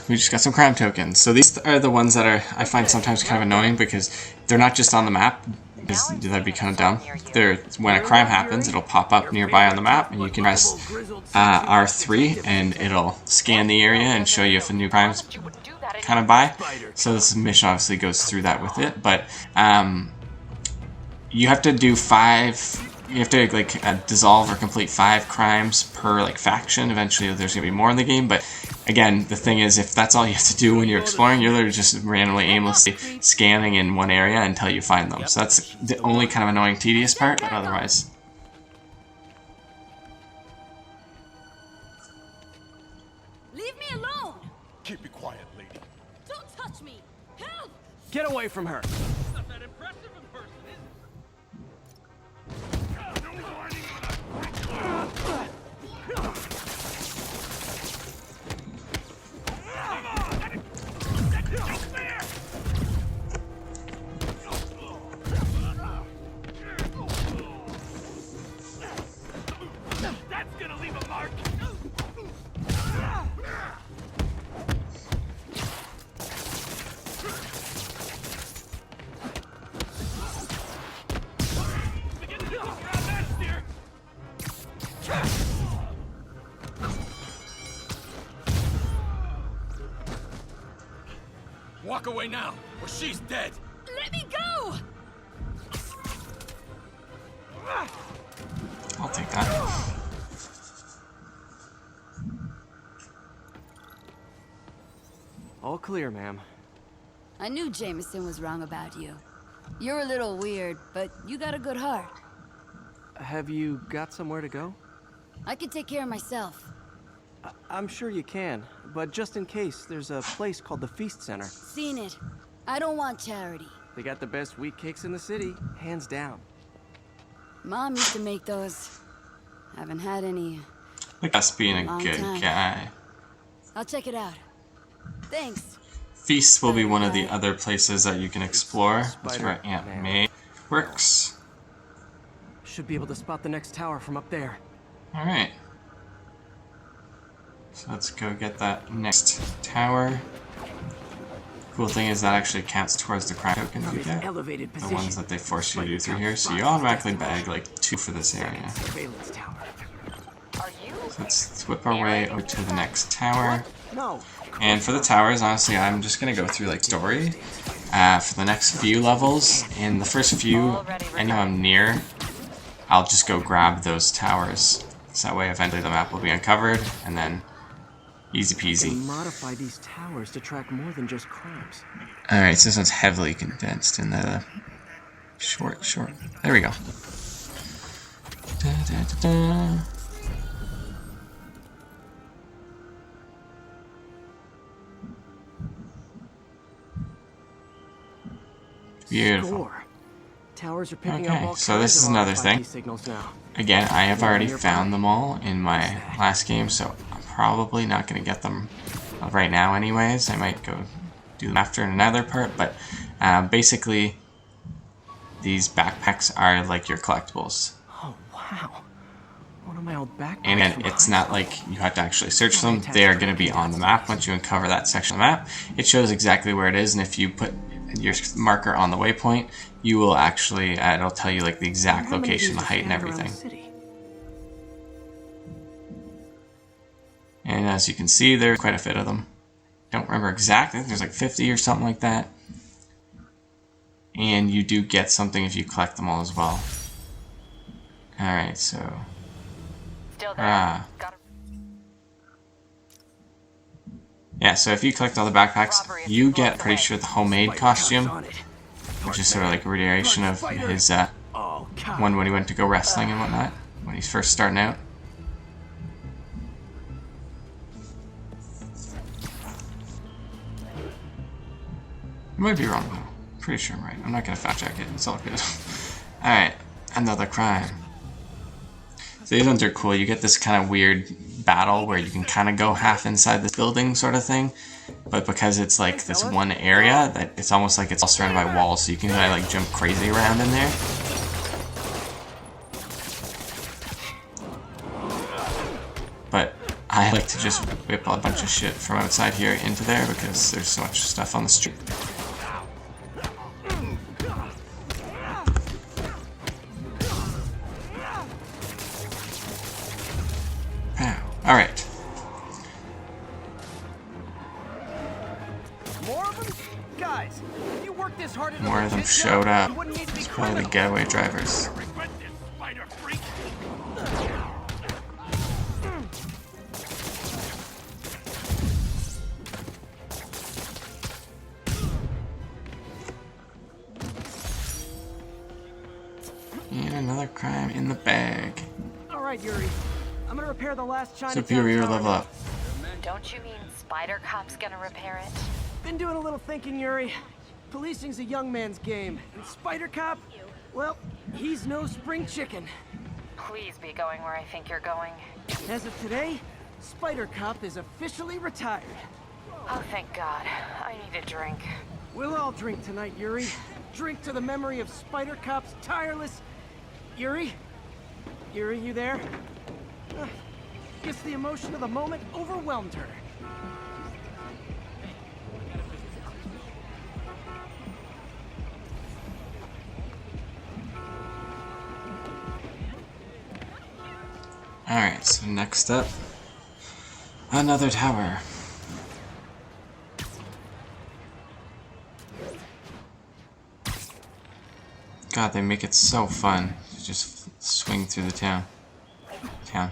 S1: We just got some crime tokens. So these are the ones that I find sometimes kind of annoying because they're not just on the map, because that'd be kind of dumb. When a crime happens, it'll pop up nearby on the map, and you can press R3, and it'll scan the area and show you if a new crime's kind of by. So this mission obviously goes through that with it, but you have to do 5. You have to like dissolve or complete 5 crimes per like faction. Eventually, there's gonna be more in the game, but again, the thing is, if that's all you have to do when you're exploring, you're literally just randomly, aimlessly scanning in one area until you find them. So that's the only kind of annoying, tedious part, but otherwise.
S12: Leave me alone!
S9: Keep it quiet, lady.
S12: Don't touch me! Help!
S2: Get away from her!
S5: Not that impressive in person, is it? That's gonna leave a mark.
S9: Walk away now, or she's dead.
S12: Let me go!
S1: I'll take that.
S2: All clear, ma'am.
S12: I knew Jameson was wrong about you. You're a little weird, but you got a good heart.
S2: Have you got somewhere to go?
S12: I can take care of myself.
S2: I'm sure you can, but just in case, there's a place called the Feast Center.
S12: Seen it. I don't want charity.
S2: They got the best wheat cakes in the city, hands down.
S12: Mom used to make those. Haven't had any.
S1: Like us being a
S12: Long
S1: good
S12: time.
S1: guy.
S12: I'll check it out. Thanks.
S1: Feast will be one of the other places that you can explore. That's where Aunt
S2: Spider-Man.
S1: May works.
S2: Should be able to spot the next tower from up there.
S1: Alright. So let's go get that next tower. Cool thing is that actually counts towards the crime tokens you get.
S2: Elevated
S1: The
S2: position.
S1: ones that they force you to do through here. So you automatically bag like 2 for this area.
S2: Surveillance tower.
S3: Are you?
S1: So let's whip our way over to the next tower.
S2: No.
S1: And for the towers, honestly, I'm just gonna go through like story. For the next few levels, in the first few, I know I'm near, I'll just go grab those towers. So that way eventually the map will be uncovered, and then easy
S2: You
S1: peasy.
S2: can modify these towers to track more than just crimes.
S1: Alright, so this one's heavily condensed in the short. There we go. Da, da, da, da. Beautiful.
S2: Score. Towers are picking up
S1: Okay,
S2: all
S1: so this
S2: kinds
S1: is
S2: of
S1: another
S2: RFID
S1: thing.
S2: signals now.
S1: Again, I have already found them all in my last game, so I'm probably not going to get them right now anyways. I might go do them after in another part, but basically these backpacks are like your collectibles.
S2: Oh, wow. One of my old backpacks.
S1: And again, it's not like you have to actually search them. They are going to be on the map. Once you uncover that section of the map, it shows exactly where it is, and if you put your marker on the waypoint, you will actually, it'll tell you like the exact location, the height, and everything. And as you can see, there's quite a bit of them. Don't remember exactly, there's like 50 or something like that. And you do get something if you collect them all as well. Alright, so...
S3: Still there.
S1: Yeah, so if you collect all the backpacks, you get, pretty sure, the homemade costume, which is sort of like a reiteration of his one when he went to go wrestling and whatnot, when he's first starting out. I might be wrong though. Pretty sure I'm right. I'm not gonna fact check it. It's all good. Alright, another crime. So these ones are cool. You get this kind of weird battle where you can kind of go half inside this building sort of thing, but because it's like this one area, that it's almost like it's all surrounded by walls, so you can kind of like jump crazy around in there. But I like to just whip a bunch of shit from outside here into there because there's so much stuff on the street. Alright.
S5: More of them? Guys, if you work this hard
S1: More of them showed up. It's probably the getaway drivers. And another crime in the bag.
S5: Alright, Yuri. I'm gonna repair the last Chinatown
S1: Superior
S5: tower.
S1: level up.
S3: Don't you mean Spider Cop's gonna repair it?
S5: Been doing a little thinking, Yuri. Policing's a young man's game, and Spider Cop, well, he's no spring chicken.
S3: Please be going where I think you're going.
S5: As of today, Spider Cop is officially retired.
S3: Oh, thank God. I need a drink.
S5: We'll all drink tonight, Yuri. Drink to the memory of Spider Cop's tireless... Yuri? Yuri, you there? Guess the emotion of the moment overwhelmed her.
S1: Alright, so next up, another tower. God, they make it so fun to just swing through the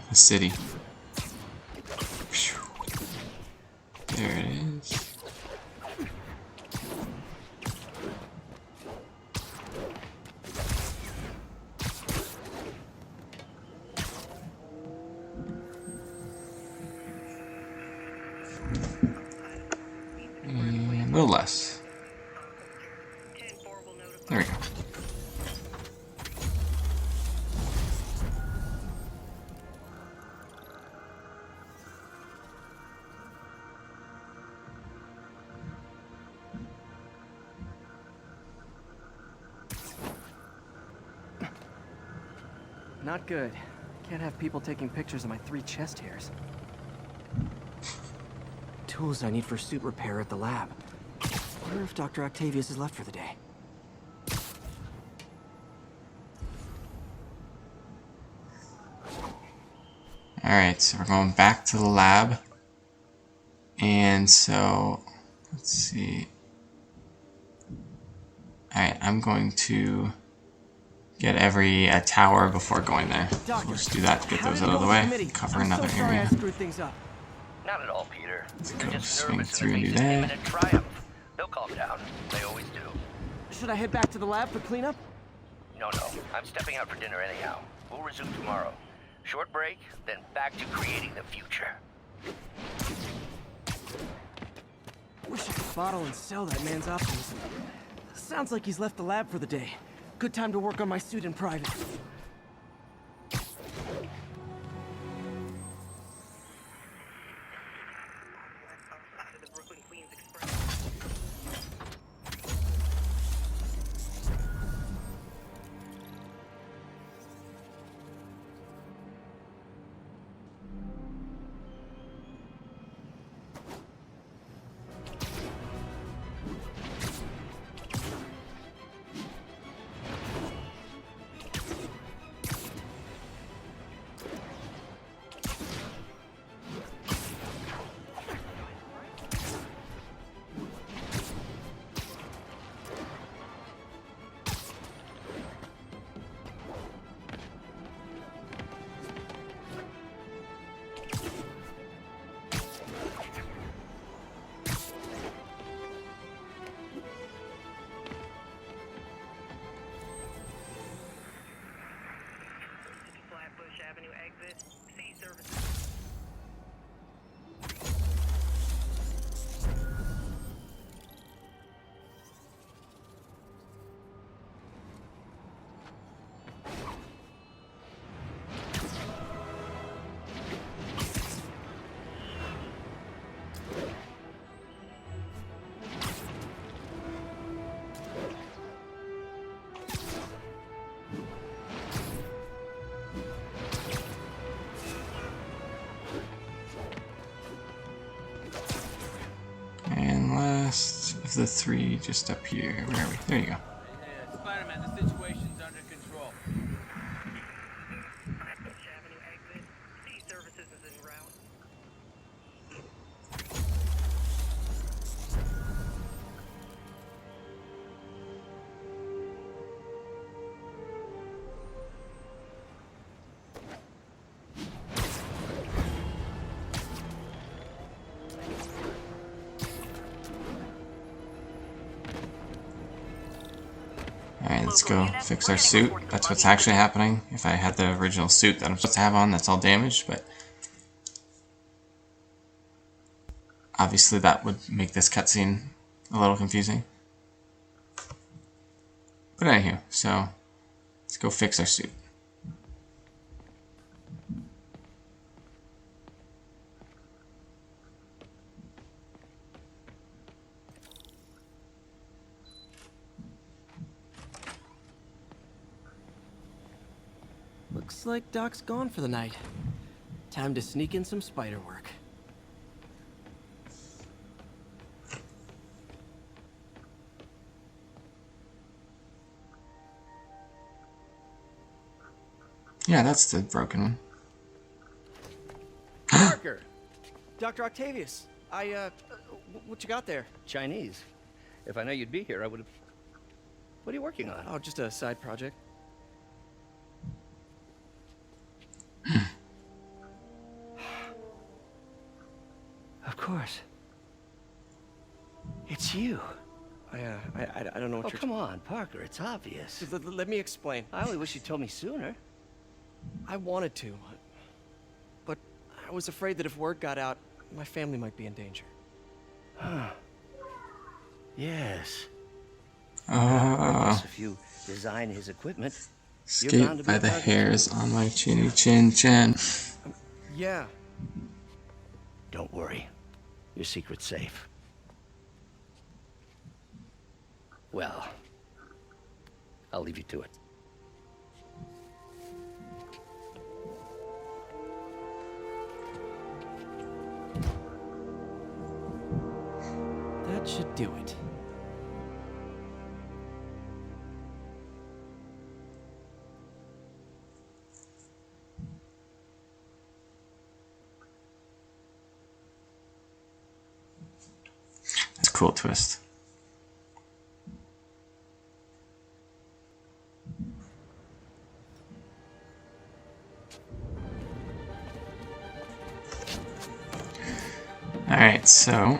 S1: the city. Phew. There it is. And a little less. There we go.
S2: Not good. Can't have people taking pictures of my 3 chest hairs. Tools I need for suit repair at the lab. Wonder if Dr. Octavius is left for the day.
S1: Alright, so we're going back to the lab. And so, let's see. Alright, I'm going to get every tower before going there. So we'll just do that to get those out of the way. Cover another area.
S11: Not at all, Peter.
S1: Let's go swing through and do that.
S11: Triumph. They'll calm down. They always do.
S5: Should I head back to the lab for cleanup?
S11: No. I'm stepping out for dinner anyhow. We'll resume tomorrow. Short break, then back to creating the future.
S5: Wish I could bottle and sell that man's optimism. Sounds like he's left the lab for the day. Good time to work on my suit in private.
S13: Avenue exit. C services.
S1: And last of the three, just up here. Where are we? There you go.
S14: Spider-Man, the situation's under control.
S13: Avenue exit. C services is en route.
S1: Alright, let's go fix our suit. That's what's actually happening. If I had the original suit that I'm supposed to have on, that's all damaged, but obviously that would make this cutscene a little confusing. But anywho, so let's go fix our suit.
S2: Looks like Doc's gone for the night. Time to sneak in some spider work.
S1: Yeah, that's the broken one.
S2: Parker! Dr. Octavius, what you got there?
S10: Chinese. If I know you'd be here, I would have... What are you working on?
S2: Oh, just a side project.
S10: Of course. It's you.
S2: I don't know what you're...
S10: come on, Parker, it's obvious.
S2: Let me explain.
S10: I only wish you'd told me sooner.
S2: I wanted to, but I was afraid that if word got out, my family might be in danger.
S10: Huh. Yes. If you design his equipment,
S1: Escaped by the hairs on my chinny chin chin.
S2: Yeah.
S10: Don't worry. Your secret's safe. Well, I'll leave you to it.
S2: That should do it.
S1: That's a cool twist. Alright, so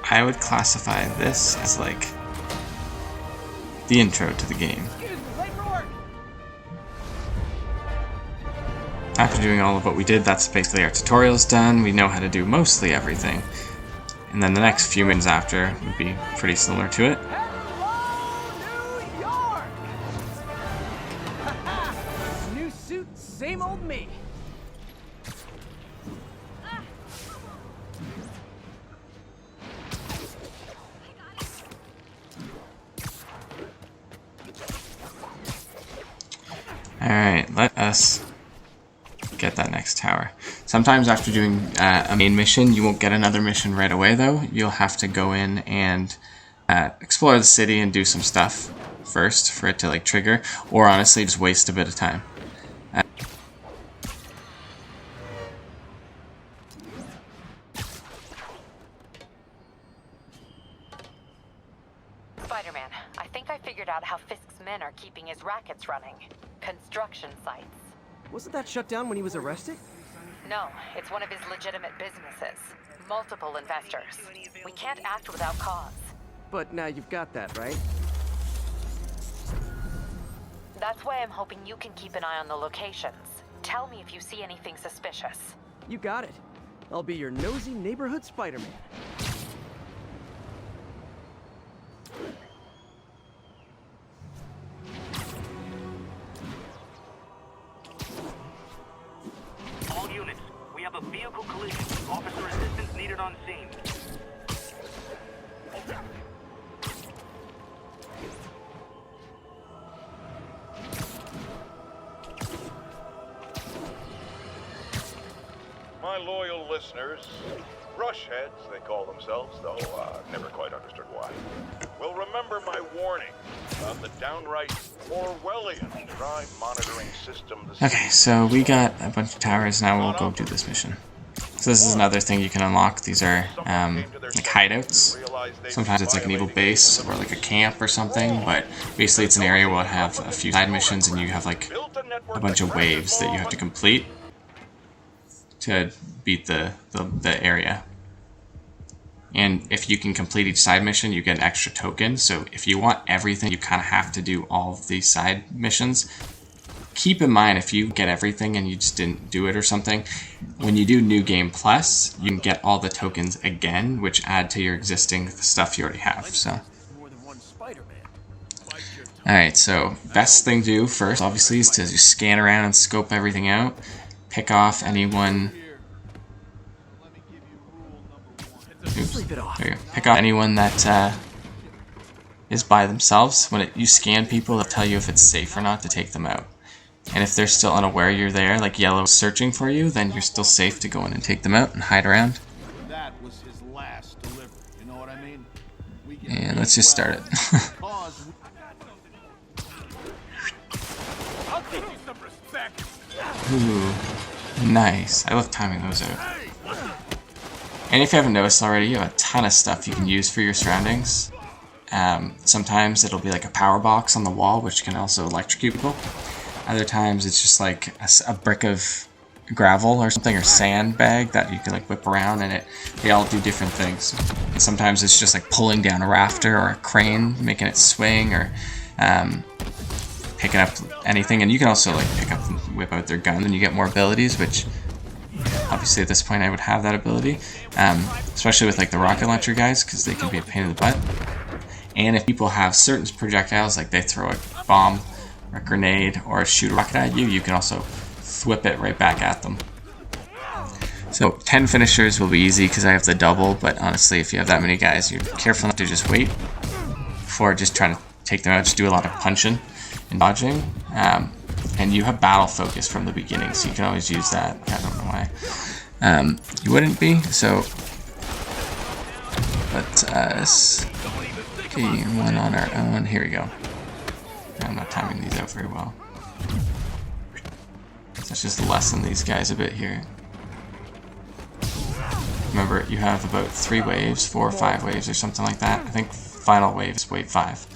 S1: I would classify this as like the intro to the game. After doing all of what we did, that's basically our tutorial's done. We know how to do mostly everything. And then the next few minutes after would be pretty similar to it.
S5: New suit, same old me.
S1: Alright, let us get that next tower. Sometimes after doing a main mission, you won't get another mission right away though. You'll have to go in and explore the city and do some stuff first for it to like trigger, or honestly just waste a bit of time.
S3: Spider-Man, I think I figured out how Fisk's men are keeping his rackets running. Construction sites.
S2: Wasn't that shut down when he was arrested?
S3: No, it's one of his legitimate businesses. Multiple investors. We can't act without cause.
S2: But now you've got that, right?
S3: That's why I'm hoping you can keep an eye on the locations. Tell me if you see anything suspicious.
S5: You got it. I'll be your nosy neighborhood Spider-Man.
S13: All units, we have a vehicle collision. Officer assistance needed on scene.
S8: My loyal listeners, brushheads they call themselves, though never quite understood why, will remember my warning about the downright Orwellian crime monitoring system.
S1: Okay, so we got a bunch of towers, now we'll go do this mission. So this is another thing you can unlock. These are like hideouts. Sometimes it's like an evil base or like a camp or something, but basically it's an area where we'll have a few side missions and you have like a bunch of waves that you have to complete to beat the area. And if you can complete each side mission, you get an extra token. So if you want everything, you kind of have to do all of these side missions. Keep in mind, if you get everything and you just didn't do it or something, when you do New Game Plus, you can get all the tokens again, which add to your existing stuff you already have. So, alright, so best thing to do first, obviously, is to just scan around and scope everything out. Pick off anyone. Oops, there you go. Pick off anyone that is by themselves. When you scan people, it'll tell you if it's safe or not to take them out. And if they're still unaware you're there, like yellow searching for you, then you're still safe to go in and take them out and hide around.
S9: That was his last delivery, you know what I mean?
S1: And let's just start it.
S9: I'll give you some respect.
S1: Ooh, nice. I love timing those out. And if you haven't noticed already, you have a ton of stuff you can use for your surroundings. Sometimes it'll be like a power box on the wall, which can also electrocute people. Other times it's just like a brick of gravel or something, or sandbag that you can like whip around, and they all do different things. And sometimes it's just like pulling down a rafter or a crane, making it swing, or picking up anything. And you can also like pick up and whip out their gun, and you get more abilities, which obviously at this point I would have that ability, especially with like the rocket launcher guys, because they can be a pain in the butt. And if people have certain projectiles, like they throw a bomb, a grenade, or shoot a rocket at you, you can also whip it right back at them. So 10 finishers will be easy because I have the double, but honestly, if you have that many guys, you're careful not to just wait before just trying to take them out. Just do a lot of punching and dodging. And you have battle focus from the beginning, so you can always use that. I don't know why. You wouldn't be, so let's get one on our own. Here we go. I'm not timing these out very well. Let's just lessen these guys a bit here. Remember, you have about 3 waves, 4 or 5 waves or something like that. I think final wave is wave 5.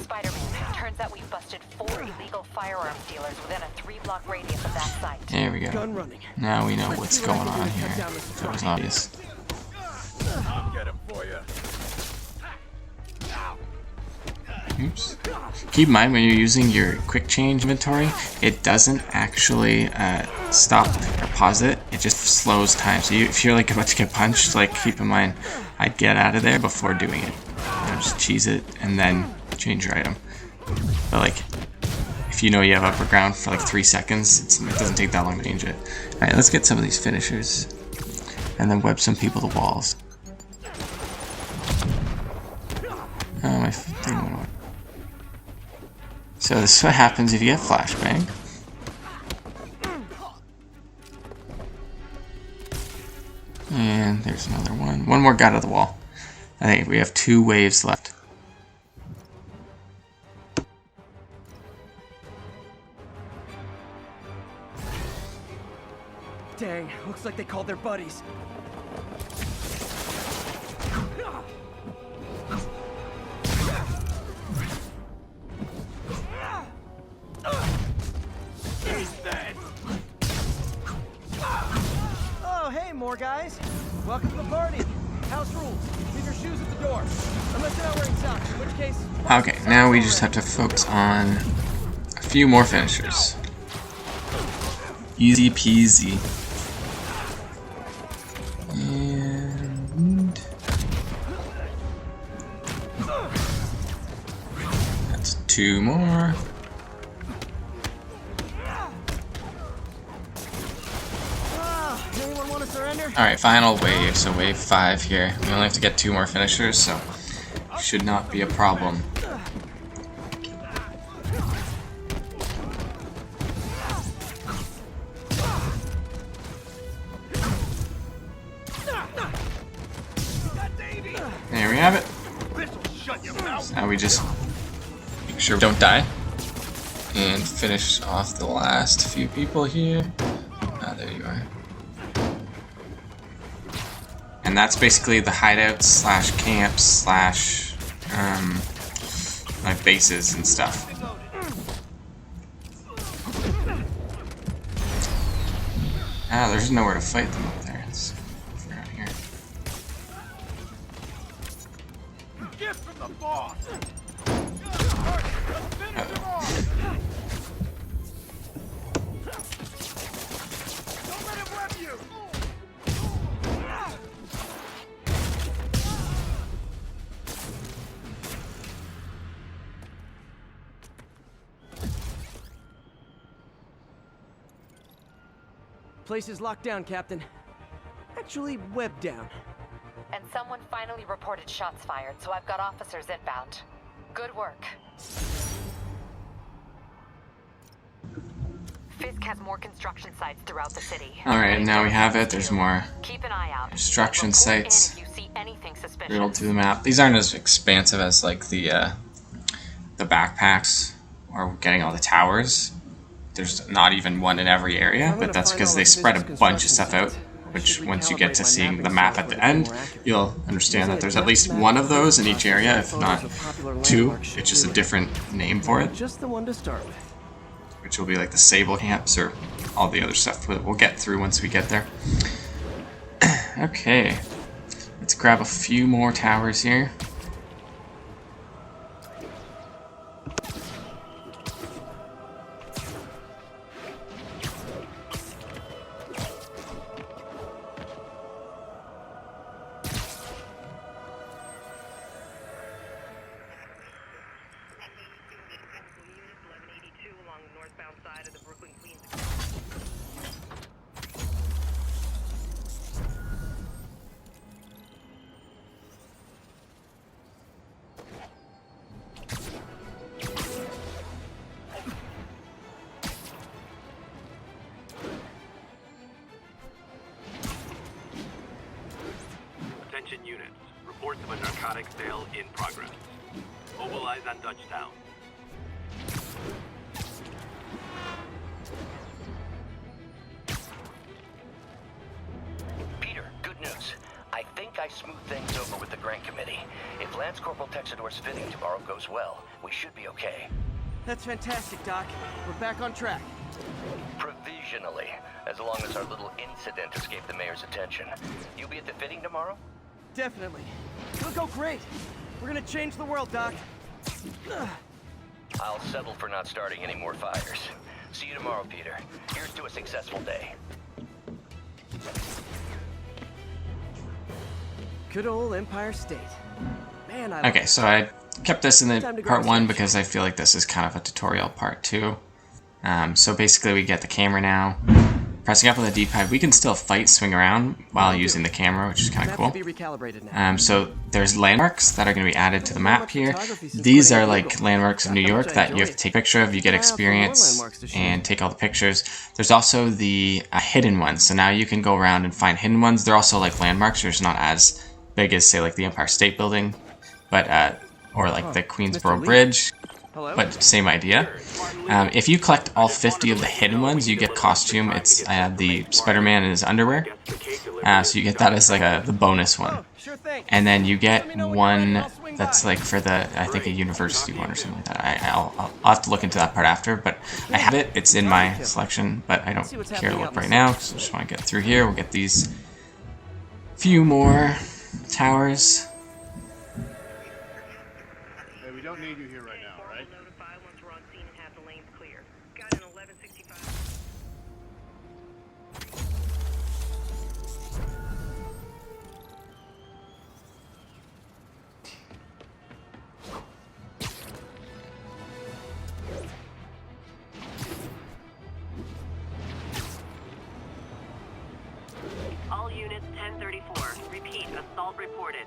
S3: Spider-Man, turns out we've busted 4 illegal firearms dealers within a 3-block radius of that site.
S1: There we go. Now we know what's going on here. That was obvious.
S8: I'll get him for you.
S1: Oops. Keep in mind when you're using your quick change inventory, it doesn't actually stop or pause it. It just slows time. So if you're like about to get punched, like keep in mind, I'd get out of there before doing it. Just cheese it and then change your item. But like, if you know you have upper ground for like 3 seconds, it doesn't take that long to change it. Alright, let's get some of these finishers and then web some people to walls. Oh, my thing went away. So this is what happens if you get flashbang. And there's another one. One more guy to the wall. I think we have 2 waves left.
S5: Dang, looks like they called their buddies. Oh, hey, more guys. Welcome to the party. House rules. Leave your shoes at the door. Unless you're not wearing socks, in which case...
S1: Okay, now we just have to focus on a few more finishers. Easy peasy. And... that's 2 more.
S5: Anyone want to surrender?
S1: Alright, final wave, so wave 5 here. We only have to get 2 more finishers, so should not be a problem. There we have it. So now we just make sure we don't die and finish off the last few people here. Ah, there you are. And that's basically the hideouts slash camps slash like bases and stuff. Ah, there's nowhere to fight them up there. Let's go around here.
S7: Gift from the boss. Don't let him web you.
S5: Place is locked down, Captain. Actually, webbed down.
S3: And someone finally reported shots fired, so I've got officers inbound. Good work. Fisk has more construction sites throughout the city.
S1: Alright, now we have it. There's more
S3: Keep an eye out.
S1: construction sites
S3: If you see anything suspicious.
S1: riddled through the map. These aren't as expansive as like the backpacks or getting all the towers. There's not even one in every area, but that's because they spread a bunch of stuff out, which once you get to seeing the map at the end, you'll understand that there's at least one of those in each area, if not 2. It's just a different name for it,
S5: Just the one to start with.
S1: which will be like the Sable camps or all the other stuff that we'll get through once we get there. Okay, let's grab a few more towers here.
S13: Attention units. Reports of a narcotics sale in progress. Mobilize on Dutchtown.
S11: Peter, good news. I think I smoothed things over with the grant committee. If Lance Corporal Texador's fitting tomorrow goes well, we should be okay.
S5: That's fantastic, Doc. We're back on track.
S11: Provisionally, as long as our little incident escaped the mayor's attention. You'll be at the fitting tomorrow?
S5: Definitely. It'll go great. We're gonna change the world, Doc.
S11: I'll settle for not starting any more fires. See you tomorrow, Peter. Here's to a successful day.
S5: Good old Empire State. Man, I
S1: Okay, so I kept this in the part 1 because I feel like this is kind of a tutorial part 2. So basically we get the camera now. Pressing up on the D-pad, we can still fight, swing around while using the camera, which is kind of cool. So there's landmarks that are going to be added to the map here. These are like landmarks of New York that you have to take a picture of. You get experience and take all the pictures. There's also the hidden ones. So now you can go around and find hidden ones. They're also like landmarks. They're just not as big as, say, like the Empire State Building, but or like the Queensboro Bridge. But same idea. If you collect all 50 of the hidden ones, you get costume. It's the Spider-Man in his underwear. So you get that as like the bonus one. And then you get one that's like for the, I think, a university one or something like that. I'll have to look into that part after, but I have it. It's in my selection, but I don't care to look right now, so I just want to get through here. We'll get these few more towers.
S7: Hey, we don't need you here right now, right?
S3: Notify once we're on scene and have the lanes clear. Got an 1165.
S15: All units 1034. Repeat, assault reported.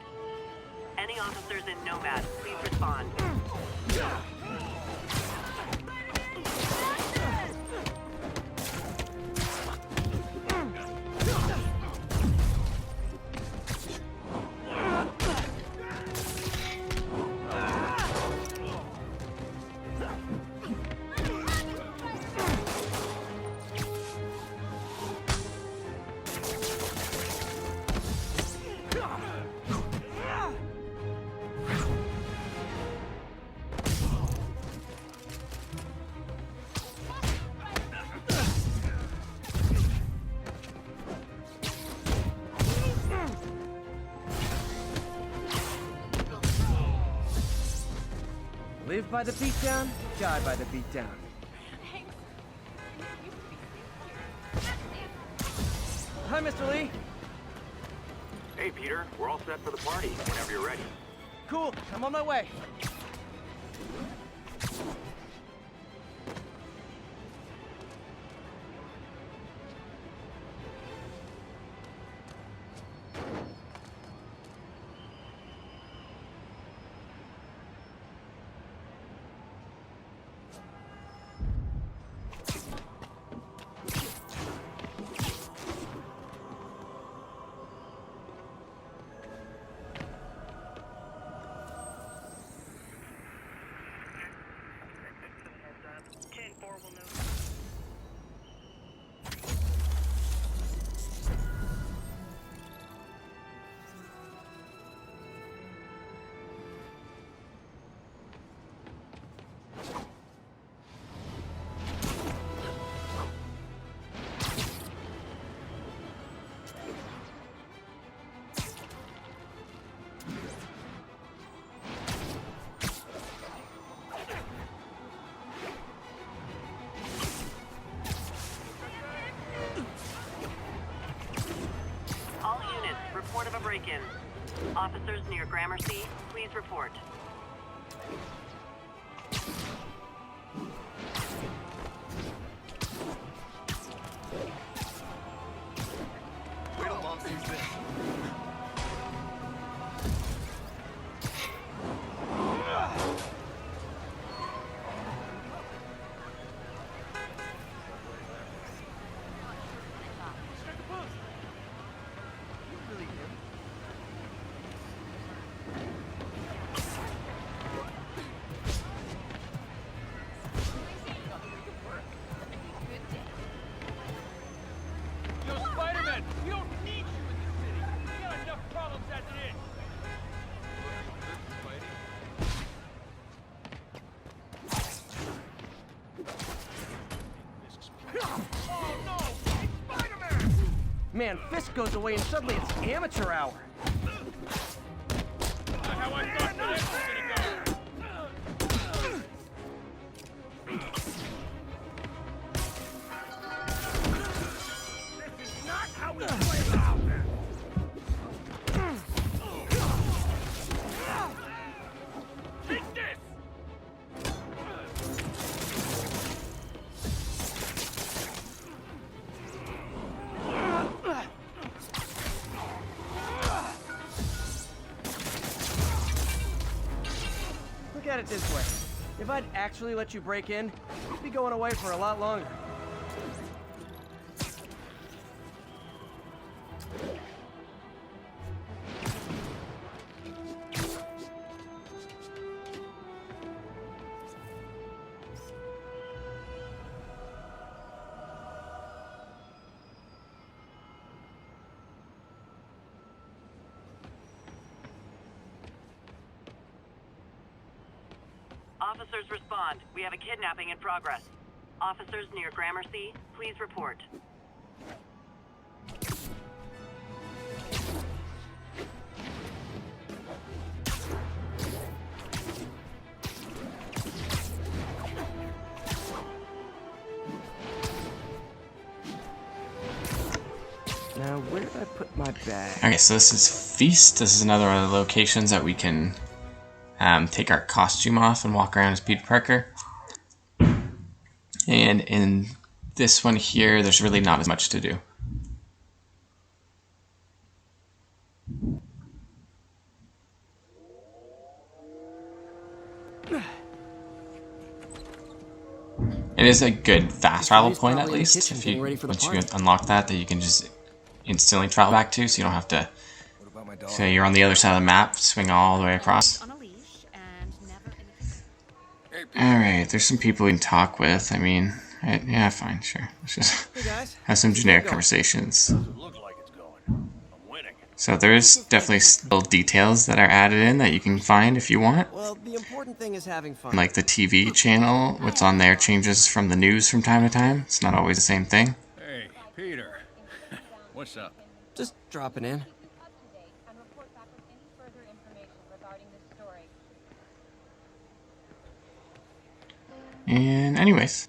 S15: Any officers in Nomad, please respond.
S5: Live by the beatdown, die by the beatdown. Hi, Mr. Lee.
S13: Hey, Peter. We're all set for the party whenever you're ready.
S5: Cool, I'm on my way.
S15: Report of a break-in. Officers near Gramercy, please report.
S4: Wait till Mom sees this.
S14: Yo, Spider-Man, we don't need you in this city. We got enough problems as it is. Oh no! It's Spider-Man!
S5: Man, Fisk goes away and suddenly it's amateur hour.
S14: Not how I thought that was gonna go. This is not how we play out. Take this!
S5: Look at it this way. If I'd actually let you break in, you'd be going away for a lot longer.
S15: Officers respond. We have a kidnapping in progress. Officers near Gramercy, please report.
S2: bag.
S1: Okay, so this is Feast. This is another one of the locations that we can take our costume off and walk around as Peter Parker. And in this one here, there's really not as much to do. It is a good fast travel point, at least. If you, once you unlock that you can just instantly travel back to, so you don't have to, say you're on the other side of the map, swing all the way across. Alright, there's some people you can talk with. I mean, yeah, fine, sure. Let's just have some generic conversations. So there's definitely still details that are added in that you can find if you want.
S2: Well, the important thing is having fun.
S1: Like the TV channel, what's on there changes from the news from time to time. It's not always the same thing.
S14: Hey, Peter. What's up?
S2: Just dropping in.
S1: And anyways.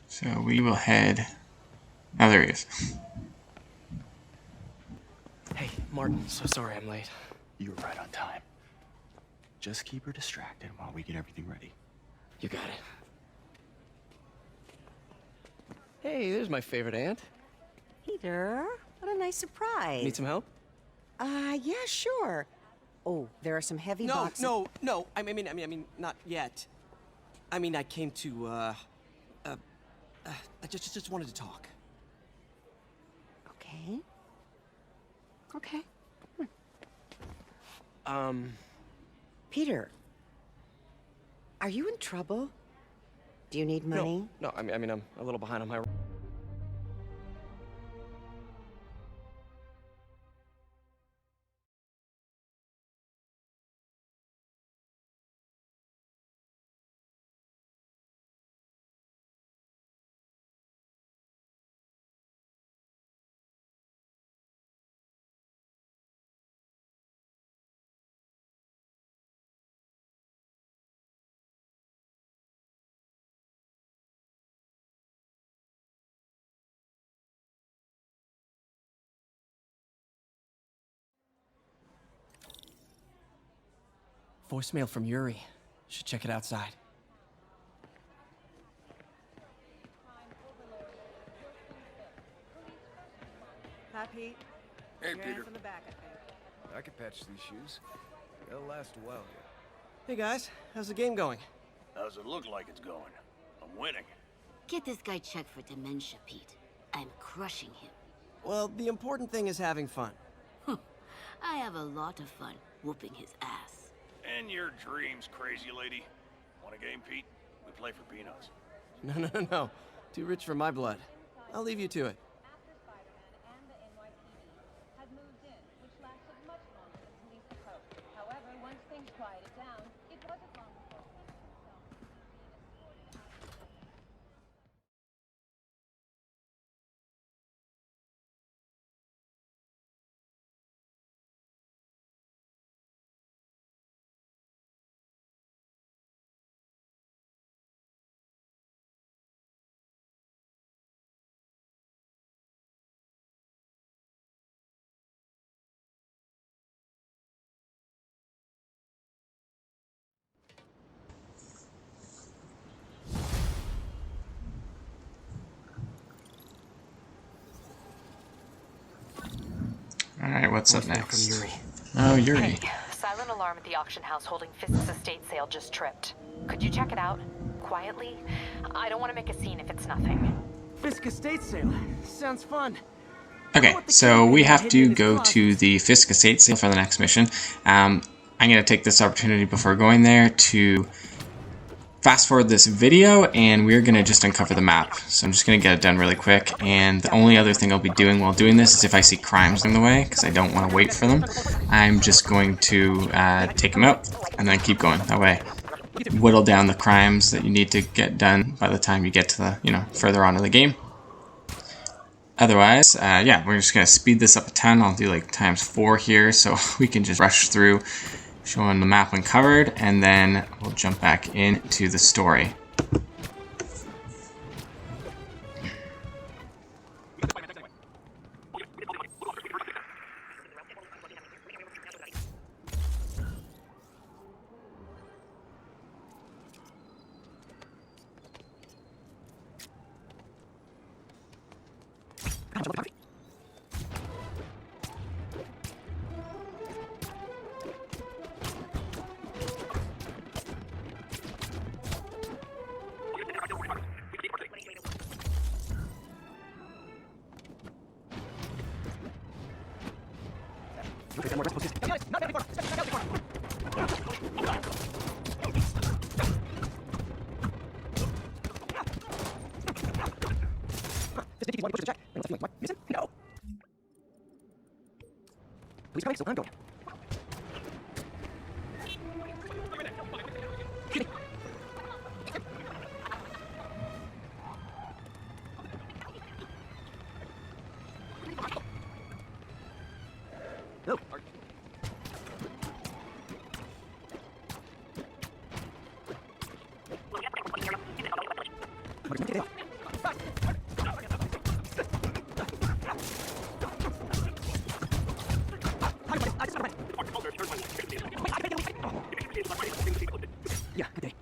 S1: So we will head... Oh, there he is.
S2: Hey, Martin, so sorry I'm late.
S10: You were right on time. Just keep her distracted while we get everything ready.
S2: You got it. Hey, there's my favorite aunt.
S16: Peter, what a nice surprise.
S2: Need some help?
S16: Yeah, sure. Oh, there are some heavy boxes.
S2: No. I mean, not yet. I mean, I came to, I just wanted to talk.
S16: Okay.
S2: Hmm.
S16: Peter, are you in trouble? Do you need money?
S2: No, I mean, I'm a little behind on my... Voicemail from Yuri. Should check it outside.
S16: Hi, Pete.
S7: Hey,
S16: Your
S7: Peter.
S16: aunt's in the back, I think.
S7: I could patch these shoes. They'll last a while here.
S2: Hey guys, how's the game going?
S8: How's it look like it's going? I'm winning.
S17: Get this guy checked for dementia, Pete. I'm crushing him.
S2: Well, the important thing is having fun.
S17: I have a lot of fun whooping his ass.
S8: And your dreams, crazy lady. Want a game, Pete? We play for peanuts.
S2: No. Too rich for my blood. I'll leave you to it.
S1: Alright, what's up
S2: Voicemail
S1: next?
S2: from Yuri.
S1: Oh, Yuri.
S3: Hey, silent alarm at the auction house holding Fisk's estate sale just tripped. Could you check it out? Quietly? I don't want to make a scene if it's nothing.
S5: Fisk estate sale. Sounds fun.
S1: Okay, so we have to go to the Fisk estate sale for the next mission. I'm going to take this opportunity before going there to fast forward this video, and we're going to just uncover the map. So I'm just going to get it done really quick, and the only other thing I'll be doing while doing this is if I see crimes in the way, because I don't want to wait for them, I'm just going to take them out and then keep going. That way, whittle down the crimes that you need to get done by the time you get to the, further on in the game. Otherwise, yeah, we're just going to speed this up a ton. I'll do like ×4 here, so we can just rush through showing the map when covered, and then we'll jump back into the story.
S5: No. Please come so I'm going. No. Yeah, good day.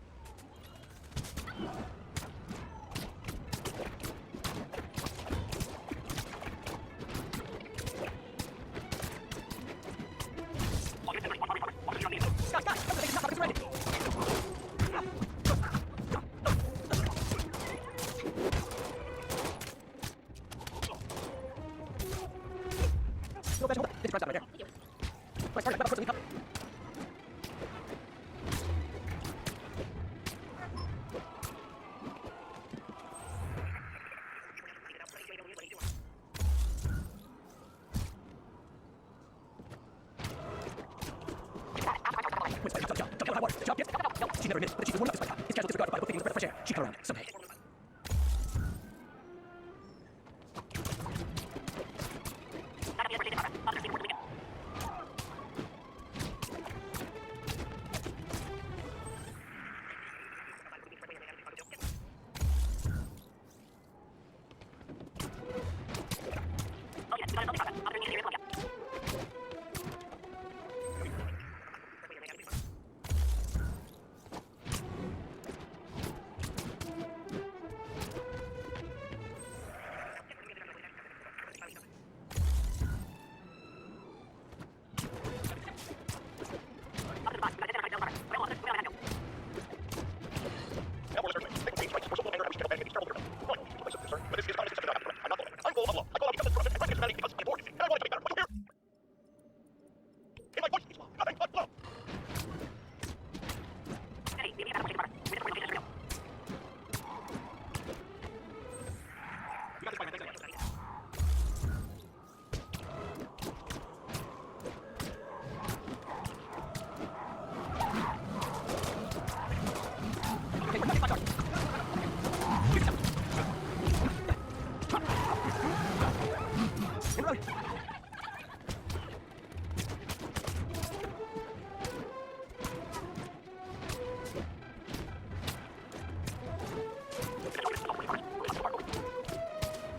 S5: She never admitted that she was one of this lifetime. It's casual disregard by both taking the breath of fresh air. She got around someday.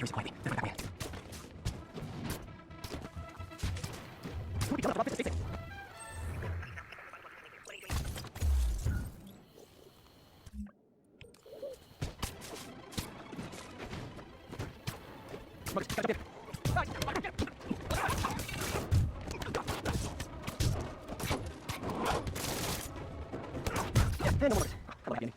S5: Here's the quietly. Then back in. Who be done about this? Face it. Yeah, no more. Hello, Andy.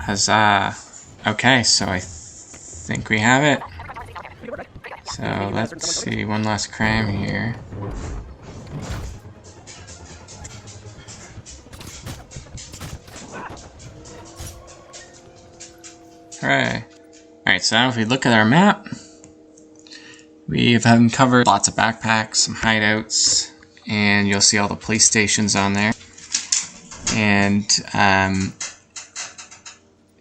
S1: Huzzah. Okay, so I think we have it. So let's see, one last crime here. Hooray. Alright, so now if we look at our map, we've uncovered lots of backpacks, some hideouts, and you'll see all the police stations on there. And,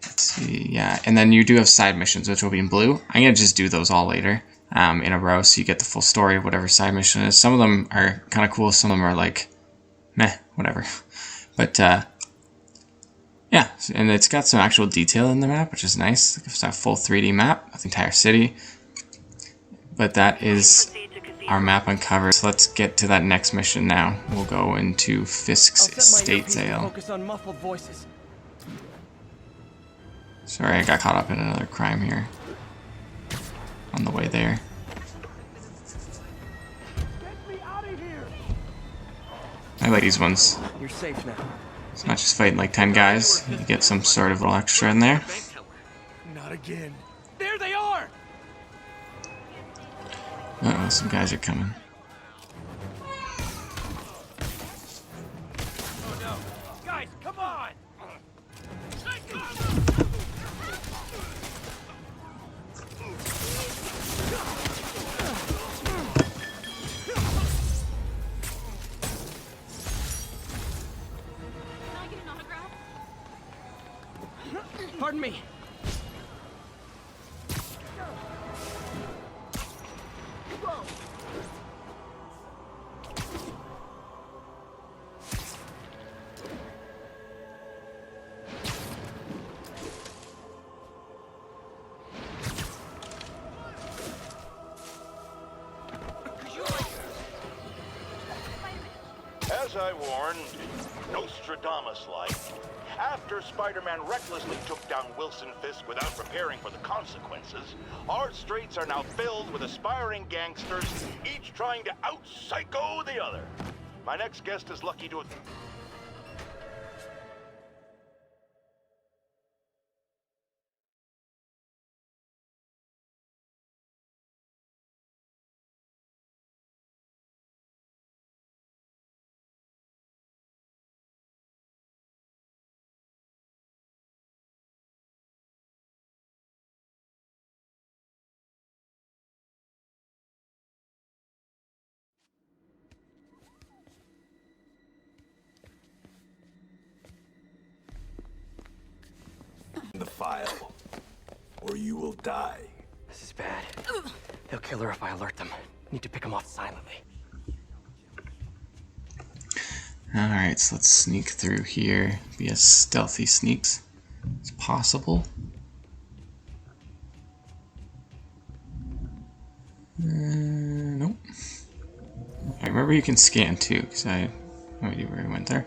S1: let's see, yeah, and then you do have side missions, which will be in blue. I'm going to just do those all later, in a row, so you get the full story of whatever side mission is. Some of them are kind of cool, some of them are like, meh, whatever. But, yeah, and it's got some actual detail in the map, which is nice. It's a full 3D map of the entire city. But that is our map uncovered. So let's get to that next mission now. We'll go into Fisk's estate sale.
S5: Focus on muffled voices.
S1: Sorry, I got caught up in another crime here. On the way there. I like these ones.
S5: You're safe now.
S1: It's not just fighting like 10 guys. You get some sort of little extra in there.
S5: Not again. There they are!
S1: Uh-oh, some guys are coming.
S14: Oh no. Guys, come on!
S5: Pardon me.
S8: As I warned, Nostradamus-like, after Spider-Man recklessly took down Wilson Fisk without preparing for the consequences, our streets are now filled with aspiring gangsters, each trying to out-psycho the other. My next guest is lucky to have...
S18: the file, or you will die.
S2: This is bad. They'll kill her if I alert them. Need to pick them off silently.
S1: Alright, so let's sneak through here. Be as stealthy sneaks as possible. Nope. I remember you can scan too, because I have no idea where I went there.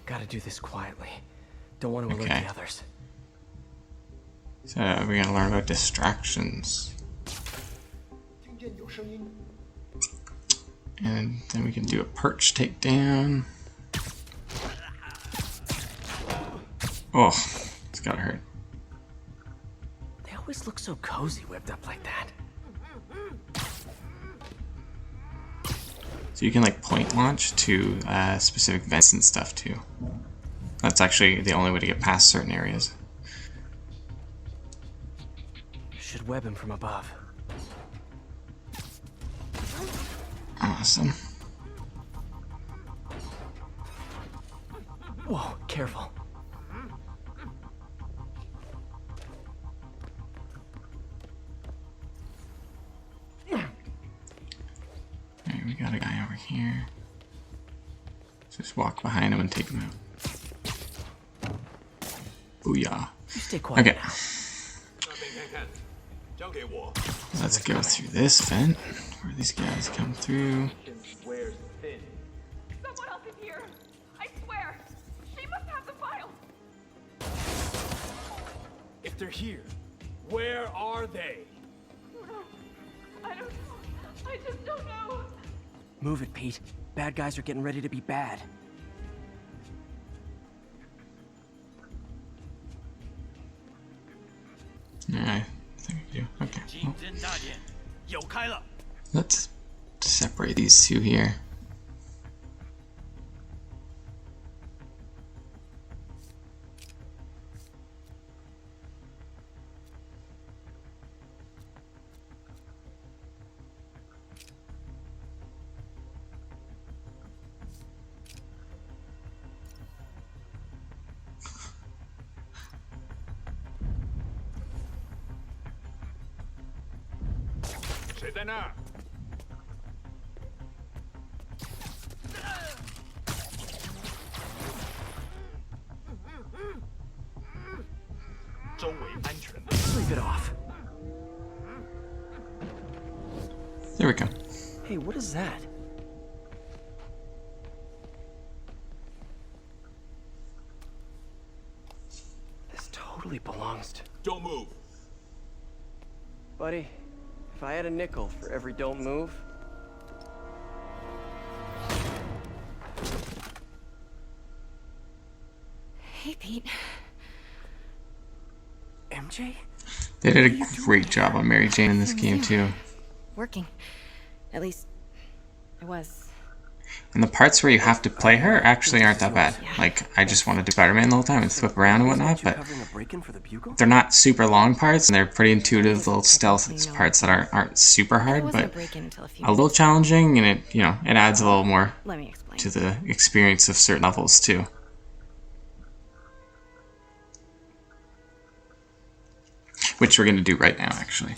S2: Gotta do this quietly. Don't want to alert the others.
S1: So we're gonna learn about distractions. And then we can do a perch takedown. Oh, it's gotta hurt.
S2: They always look so cozy whipped up like that.
S1: So you can like point launch to specific vents and stuff too. That's actually the only way to get past certain areas.
S2: Should web him from above.
S1: Awesome.
S2: Whoa, careful.
S1: Alright, we got a guy over here. Just walk behind him and take him out. Booyah.
S2: Stay quiet.
S1: Okay. Let's go through this vent where these guys come through.
S14: Someone else is here. I swear. She must have the file.
S5: If they're here,
S14: Where are they?
S15: I don't know. I just don't know.
S5: Move it, Pete. Bad guys are getting ready to be bad.
S1: Yeah, I think I do. Okay. Well, let's separate these two here.
S5: Sleep it off.
S1: There we go.
S5: Hey, what is that? This totally belongs to...
S9: Don't move.
S5: Buddy, if I had a nickel for every don't move...
S12: Hey, Pete.
S5: MJ?
S1: They did a great job on Mary Jane in this game too.
S12: Working. At least, it was.
S1: And the parts where you have to play her actually aren't that bad. Like, I just want to do Spider-Man the whole time and flip around and whatnot, but they're not super long parts, and they're pretty intuitive little stealth parts that aren't super hard, but a little challenging, and it, you know, it adds a little more to the experience of certain levels too. Which we're going to do right now, actually.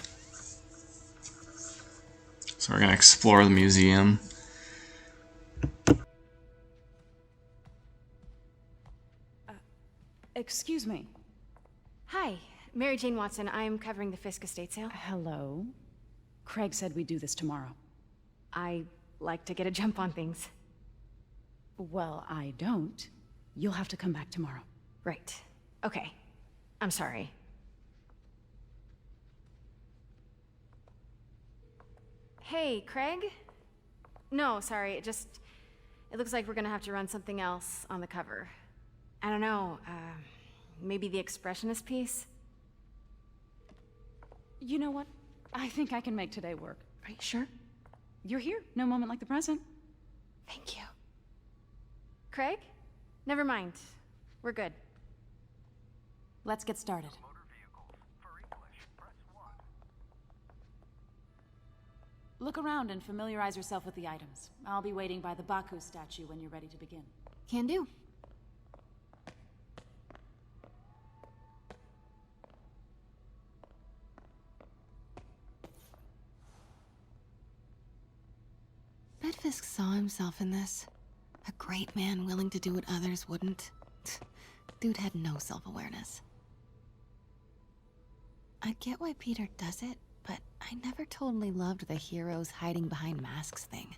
S1: So we're going to explore the museum.
S19: Excuse me.
S20: Hi, Mary Jane Watson. I'm covering the Fisk estate sale.
S19: Hello. Craig said we'd do this tomorrow.
S20: I like to get a jump on things.
S19: Well, I don't. You'll have to come back tomorrow.
S20: Right. Okay. I'm sorry. Hey, Craig? No, sorry, it looks like we're gonna have to run something else on the cover. I don't know, maybe the expressionist piece?
S19: You know what? I think I can make today work.
S20: Are you sure?
S19: You're here. No moment like the present.
S20: Thank you. Craig? Never mind. We're good.
S19: Let's get started. Look around and familiarize yourself with the items. I'll be waiting by the Baku statue when you're ready to begin.
S20: Can do.
S21: Bet Fisk saw himself in this. A great man willing to do what others wouldn't. Dude had no self-awareness. I get why Peter does it, but I never totally loved the heroes hiding behind masks thing.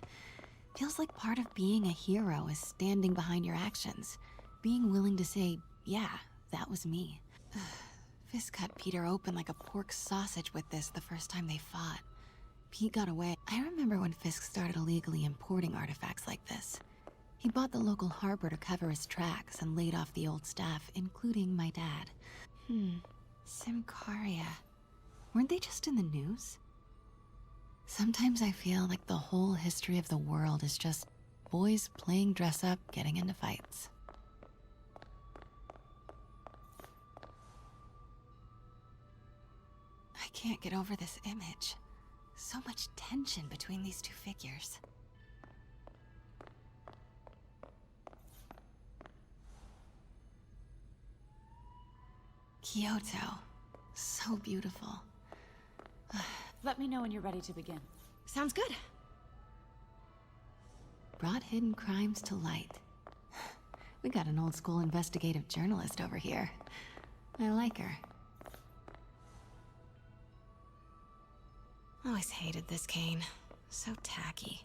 S21: Feels like part of being a hero is standing behind your actions. Being willing to say, yeah, that was me. Fisk cut Peter open like a pork sausage with this the first time they fought. Pete got away. I remember when Fisk started illegally importing artifacts like this. He bought the local harbor to cover his tracks and laid off the old staff, including my dad. Symkaria. Weren't they just in the news? Sometimes I feel like the whole history of the world is just boys playing dress-up, getting into fights. I can't get over this image. So much tension between these two figures. Kyoto. So beautiful.
S19: Let me know when you're ready to begin.
S20: Sounds good.
S21: Brought hidden crimes to light. We got an old school investigative journalist over here. I like her. Always hated this cane. So tacky.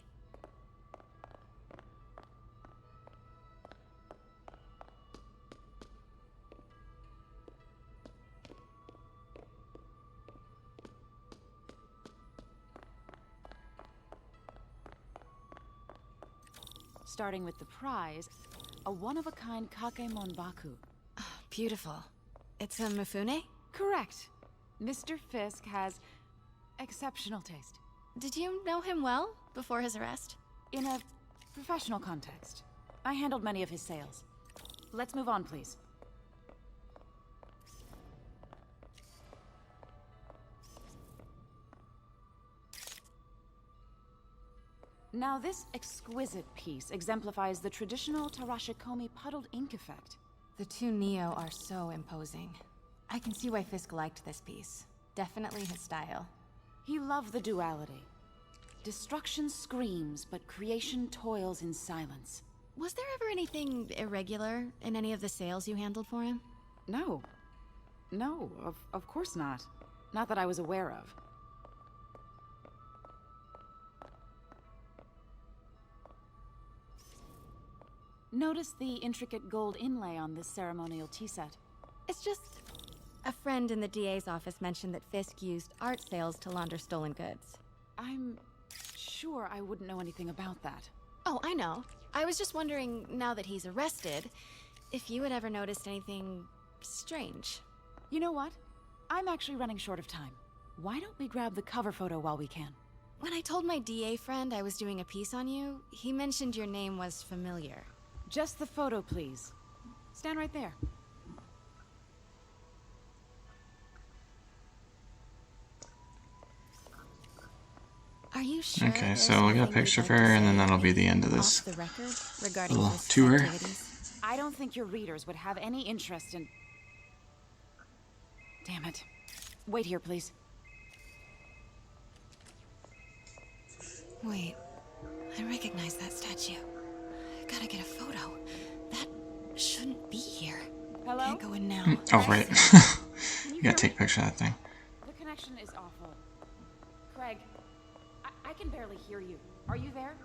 S19: Starting with the prize, a one-of-a-kind Kakemon Baku.
S21: Beautiful. It's a Mifune?
S19: Correct. Mr. Fisk has exceptional taste.
S21: Did you know him well before his arrest?
S19: In a professional context. I handled many of his sales. Let's move on, please. Now, this exquisite piece exemplifies the traditional Tarashikomi puddled ink effect.
S21: The two Neo are so imposing. I can see why Fisk liked this piece. Definitely his style.
S19: He loved the duality. Destruction screams, but creation toils in silence.
S21: Was there ever anything irregular in any of the sales you handled for him?
S19: No. No, of course not. Not that I was aware of. Notice the intricate gold inlay on this ceremonial tea set.
S21: It's just... a friend in the DA's office mentioned that Fisk used art sales to launder stolen goods.
S19: I'm sure I wouldn't know anything about that.
S21: Oh, I know. I was just wondering, now that he's arrested, if you had ever noticed anything strange.
S19: You know what? I'm actually running short of time. Why don't we grab the cover photo while we can?
S21: When I told my DA friend I was doing a piece on you, he mentioned your name was familiar.
S19: Just the photo, please. Stand right there.
S21: Are you sure?
S1: Okay, so we'll get a picture of her, and then that'll be the end of this little tour.
S19: I don't think your readers would have any interest in... Damn it. Wait here, please.
S21: Wait. I recognize that statue. I gotta get a photo. That shouldn't be here.
S19: Hello?
S21: Can't go in now.
S1: Oh, right. You gotta take a picture of that thing.
S19: The connection is awful. Craig, I can barely hear you. Are you there?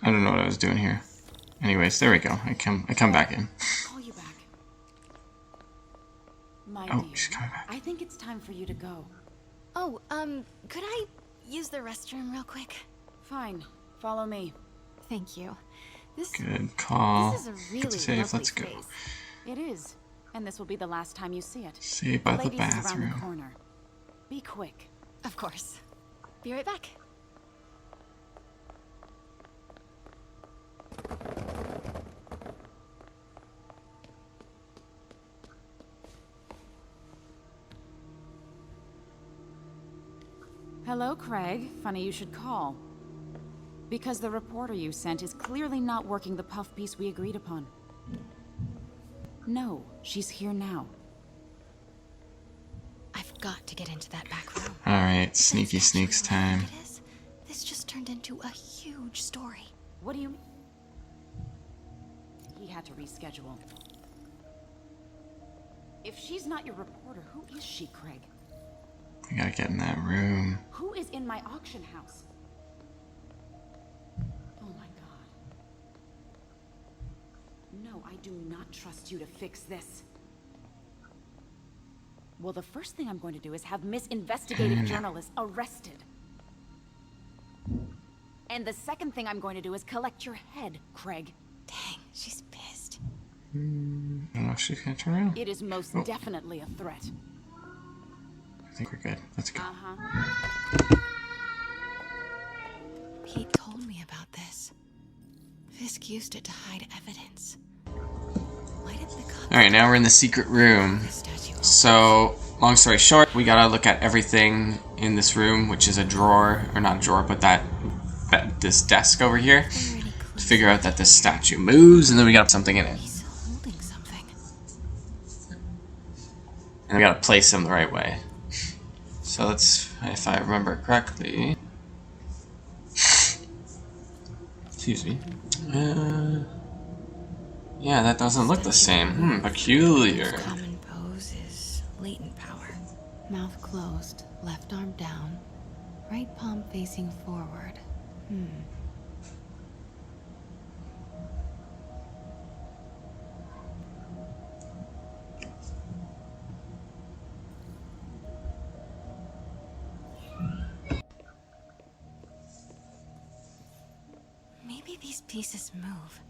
S1: I don't know what I was doing here. Anyways, there we go. I come back in.
S19: Call you back. My
S1: Oh,
S19: dear,
S1: she's coming back.
S19: I think it's time for you to go.
S21: Oh, could I use the restroom real quick?
S19: Fine. Follow me.
S21: Thank you.
S1: Good call.
S21: This is a really
S1: Good save.
S21: lovely
S1: Let's go.
S21: space.
S19: It is. And this will be the last time you see it.
S1: Saved by the
S19: ladies is around
S1: bathroom.
S19: the corner. Be quick.
S21: Of course. Be right back.
S19: Hello, Craig. Funny you should call. Because the reporter you sent is clearly not working the puff piece we agreed upon. No, she's here now.
S21: I've got to get into that back room.
S1: Alright, sneaky sneaks time.
S21: This just turned into a huge story.
S19: What do you mean? He had to reschedule. If she's not your reporter, who is she, Craig?
S1: We gotta get in that room.
S19: Who is in my auction house? Oh my god. No, I do not trust you to fix this. Well, the first thing I'm going to do is have Miss Investigative Journalist arrested. And the second thing I'm going to do is collect your head, Craig.
S21: Dang, she's pissed.
S1: I don't know if she's gonna turn around.
S19: It is most definitely a threat.
S1: I think we're good. Let's go.
S21: Pete told me about this. Fisk used it to hide evidence. Why didn't the cops...
S1: Alright, now we're in the secret room. So, long story short, we gotta look at everything in this room, which is a drawer, or not a drawer, but this desk over here, to figure out that this statue moves, and then we got something in it.
S21: He's holding something.
S1: And we gotta place him the right way. So let's, if I remember correctly... Excuse me. Yeah, that doesn't look the same. Peculiar.
S21: Common pose is latent power. Mouth closed, left arm down, right palm facing forward. Maybe these pieces move.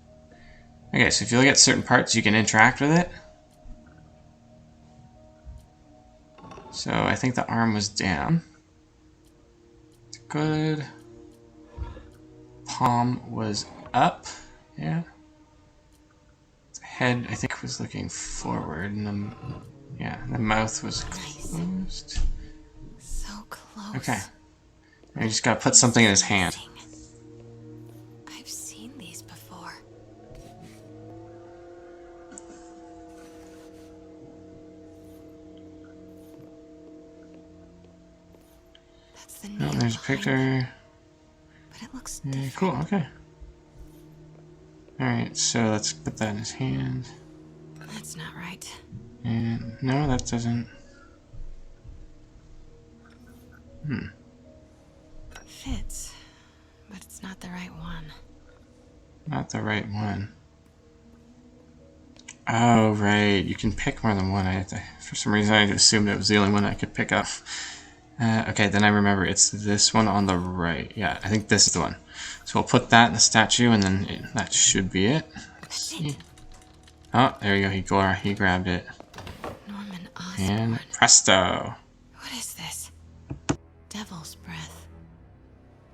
S1: Okay, so if you look at certain parts, you can interact with it. So I think the arm was down. Good. Palm was up. Yeah. The head, I think, was looking forward, and then, yeah, the mouth was closed.
S21: So close.
S1: Okay. And you just gotta put something in his hand.
S21: I've seen these before. That's the
S1: Oh, there's a picture.
S21: But it looks
S1: Yeah,
S21: different.
S1: cool, okay. Alright, so let's put that in his hand.
S21: That's not right.
S1: And no, that doesn't.
S21: Fits, but it's not the right one.
S1: Not the right one. Oh, right. You can pick more than one. For some reason, I assumed it was the only one I could pick up. Okay, then I remember it's this one on the right. Yeah, I think this is the one. So we'll put that in the statue, and then that should be it. Let's see. Oh, there you go. He grabbed it.
S21: Norman Osborn.
S1: And presto.
S21: What is this? Devil's breath.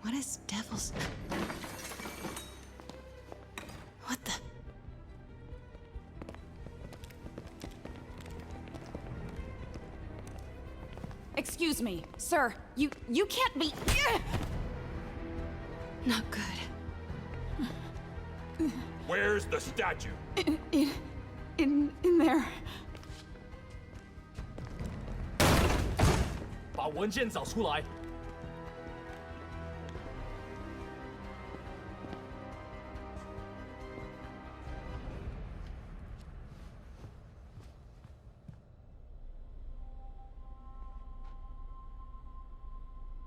S21: What is devil's... What the...
S19: Excuse me, sir. You can't be...
S21: Not good.
S18: Where's the statue?
S19: In there.
S14: 把文件找出来。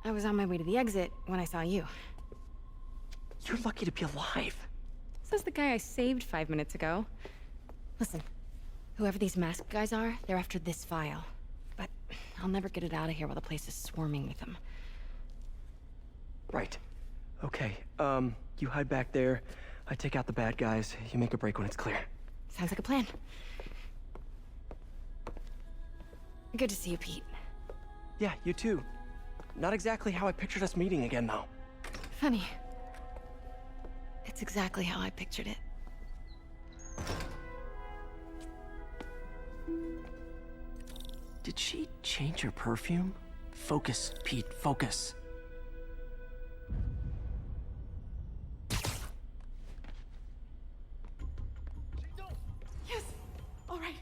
S20: I was on my way to the exit when I saw you.
S5: You're lucky to be alive.
S20: Says the guy I saved 5 minutes ago. Listen, whoever these masked guys are, they're after this file. But I'll never get it out of here while the place is swarming with them.
S5: Right. Okay, you hide back there. I take out the bad guys. You make a break when it's clear.
S20: Sounds like a plan. Good to see you, Pete.
S5: Yeah, you too. Not exactly how I pictured us meeting again, though.
S20: Funny. It's exactly how I pictured it.
S5: Did she change her perfume? Focus, Pete, focus.
S19: Yes. All right.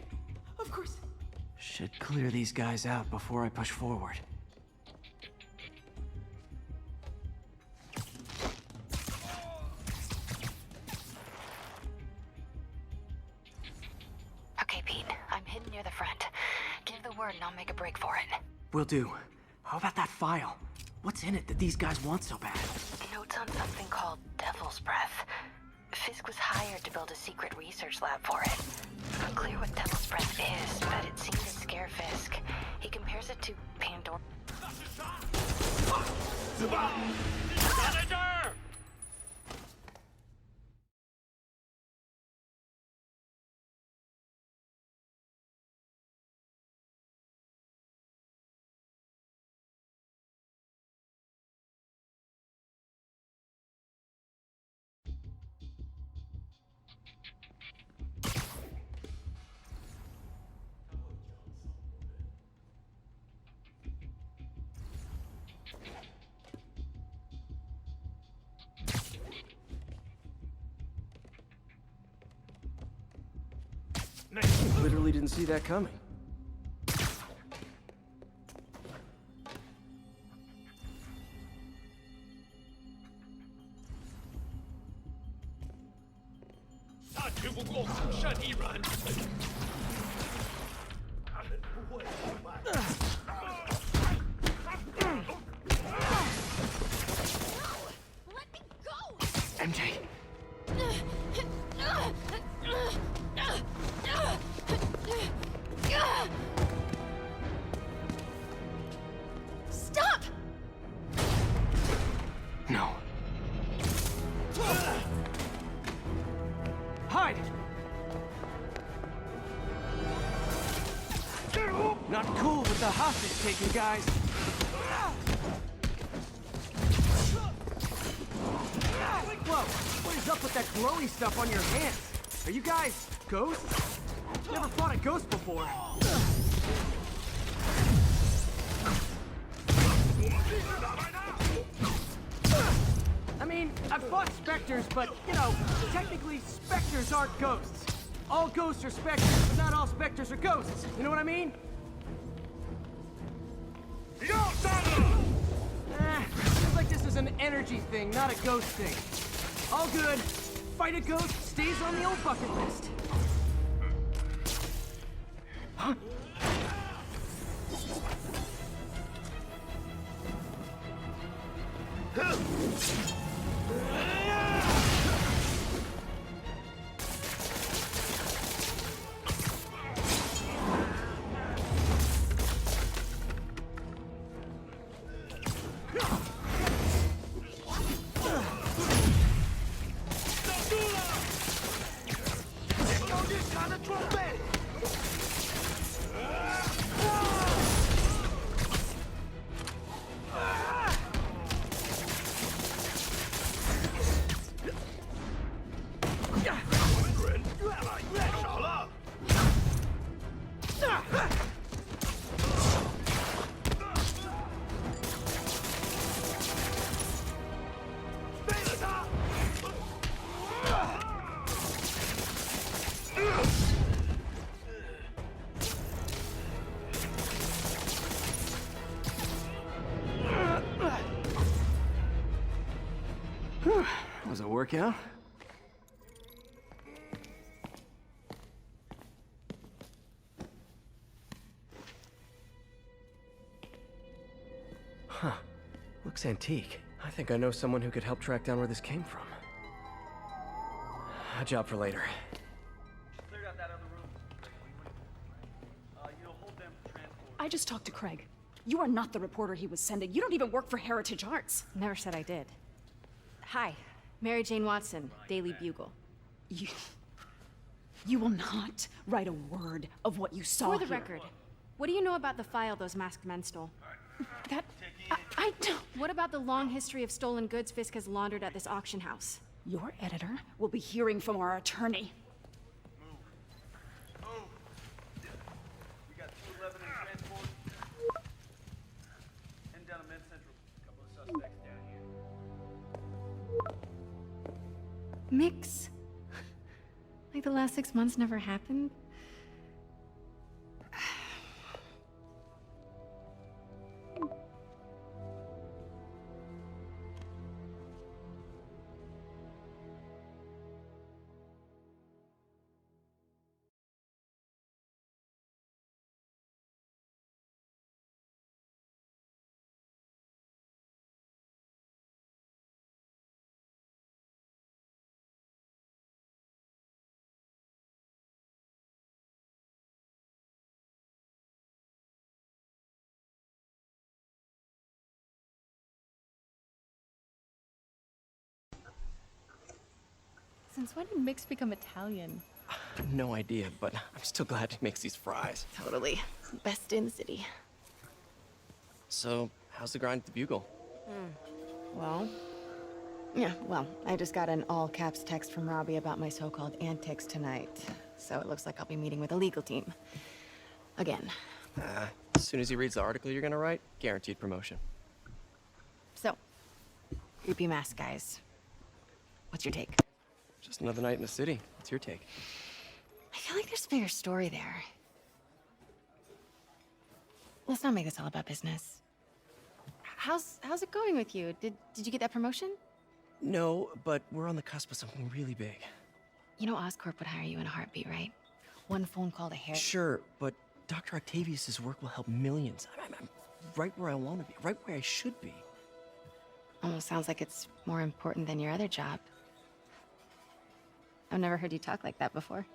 S19: Of course.
S5: Should clear these guys out before I push forward.
S3: Okay, Pete. I'm hidden near the front. Give the word and I'll make a break for it.
S5: Will do. How about that file? What's in it that these guys want so bad?
S3: Notes on something called Devil's Breath. Fisk was hired to build a secret research lab for it. Unclear what Devil's Breath is, but it seemed to scare Fisk. He compares it to Pandora.
S5: Literally didn't see that coming. MJ.
S20: Stop!
S5: No. the hostage-taking guys. Whoa, what is up with that glowy stuff on your hands? Are you guys ghosts? Never fought a ghost before. I mean, I've fought specters, but, you know, technically specters aren't ghosts. All ghosts are specters, but not all specters are ghosts. You know what I mean? Seems like this is an energy thing, not a ghost thing. All good. Fight a ghost stays on the old bucket list. Huh? Was it a workout? Huh. Looks antique. I think I know someone who could help track down where this came from. A job for later.
S6: I just talked to Craig. You are not the reporter he was sending. You don't even work for Heritage Arts.
S20: Never said I did. Hi, Mary Jane Watson, Daily Bugle.
S6: You will not write a word of what you saw
S20: For the
S6: here.
S20: record, what do you know about the file those masked men stole?
S6: I don't...
S20: What about the long history of stolen goods Fisk has laundered at this auction house?
S6: Your editor will be hearing from our attorney.
S14: We got 211 in transport. Heading down to Med Central. A couple of suspects down here.
S20: Mix? Like the last 6 months never happened?
S22: Since when did Mix become Italian?
S2: No idea, but I'm still glad he makes these fries.
S22: Totally. Best in the city.
S2: So, how's the grind at the Bugle?
S16: Well, I just got an all-caps text from Robbie about my so-called antics tonight. So it looks like I'll be meeting with the legal team. Again.
S2: As soon as he reads the article you're gonna write, guaranteed promotion.
S16: So, creepy mask guys. What's your take?
S2: Just another night in the city. What's your take?
S16: I feel like there's a bigger story there. Let's not make this all about business. How's it going with you? Did you get that promotion?
S2: No, but we're on the cusp of something really big.
S16: You know Oscorp would hire you in a heartbeat, right? One phone call to Harry.
S2: Sure, but Dr. Octavius's work will help millions. I'm right where I want to be, right where I should be.
S16: Almost sounds like it's more important than your other job. I've never heard you talk like that before.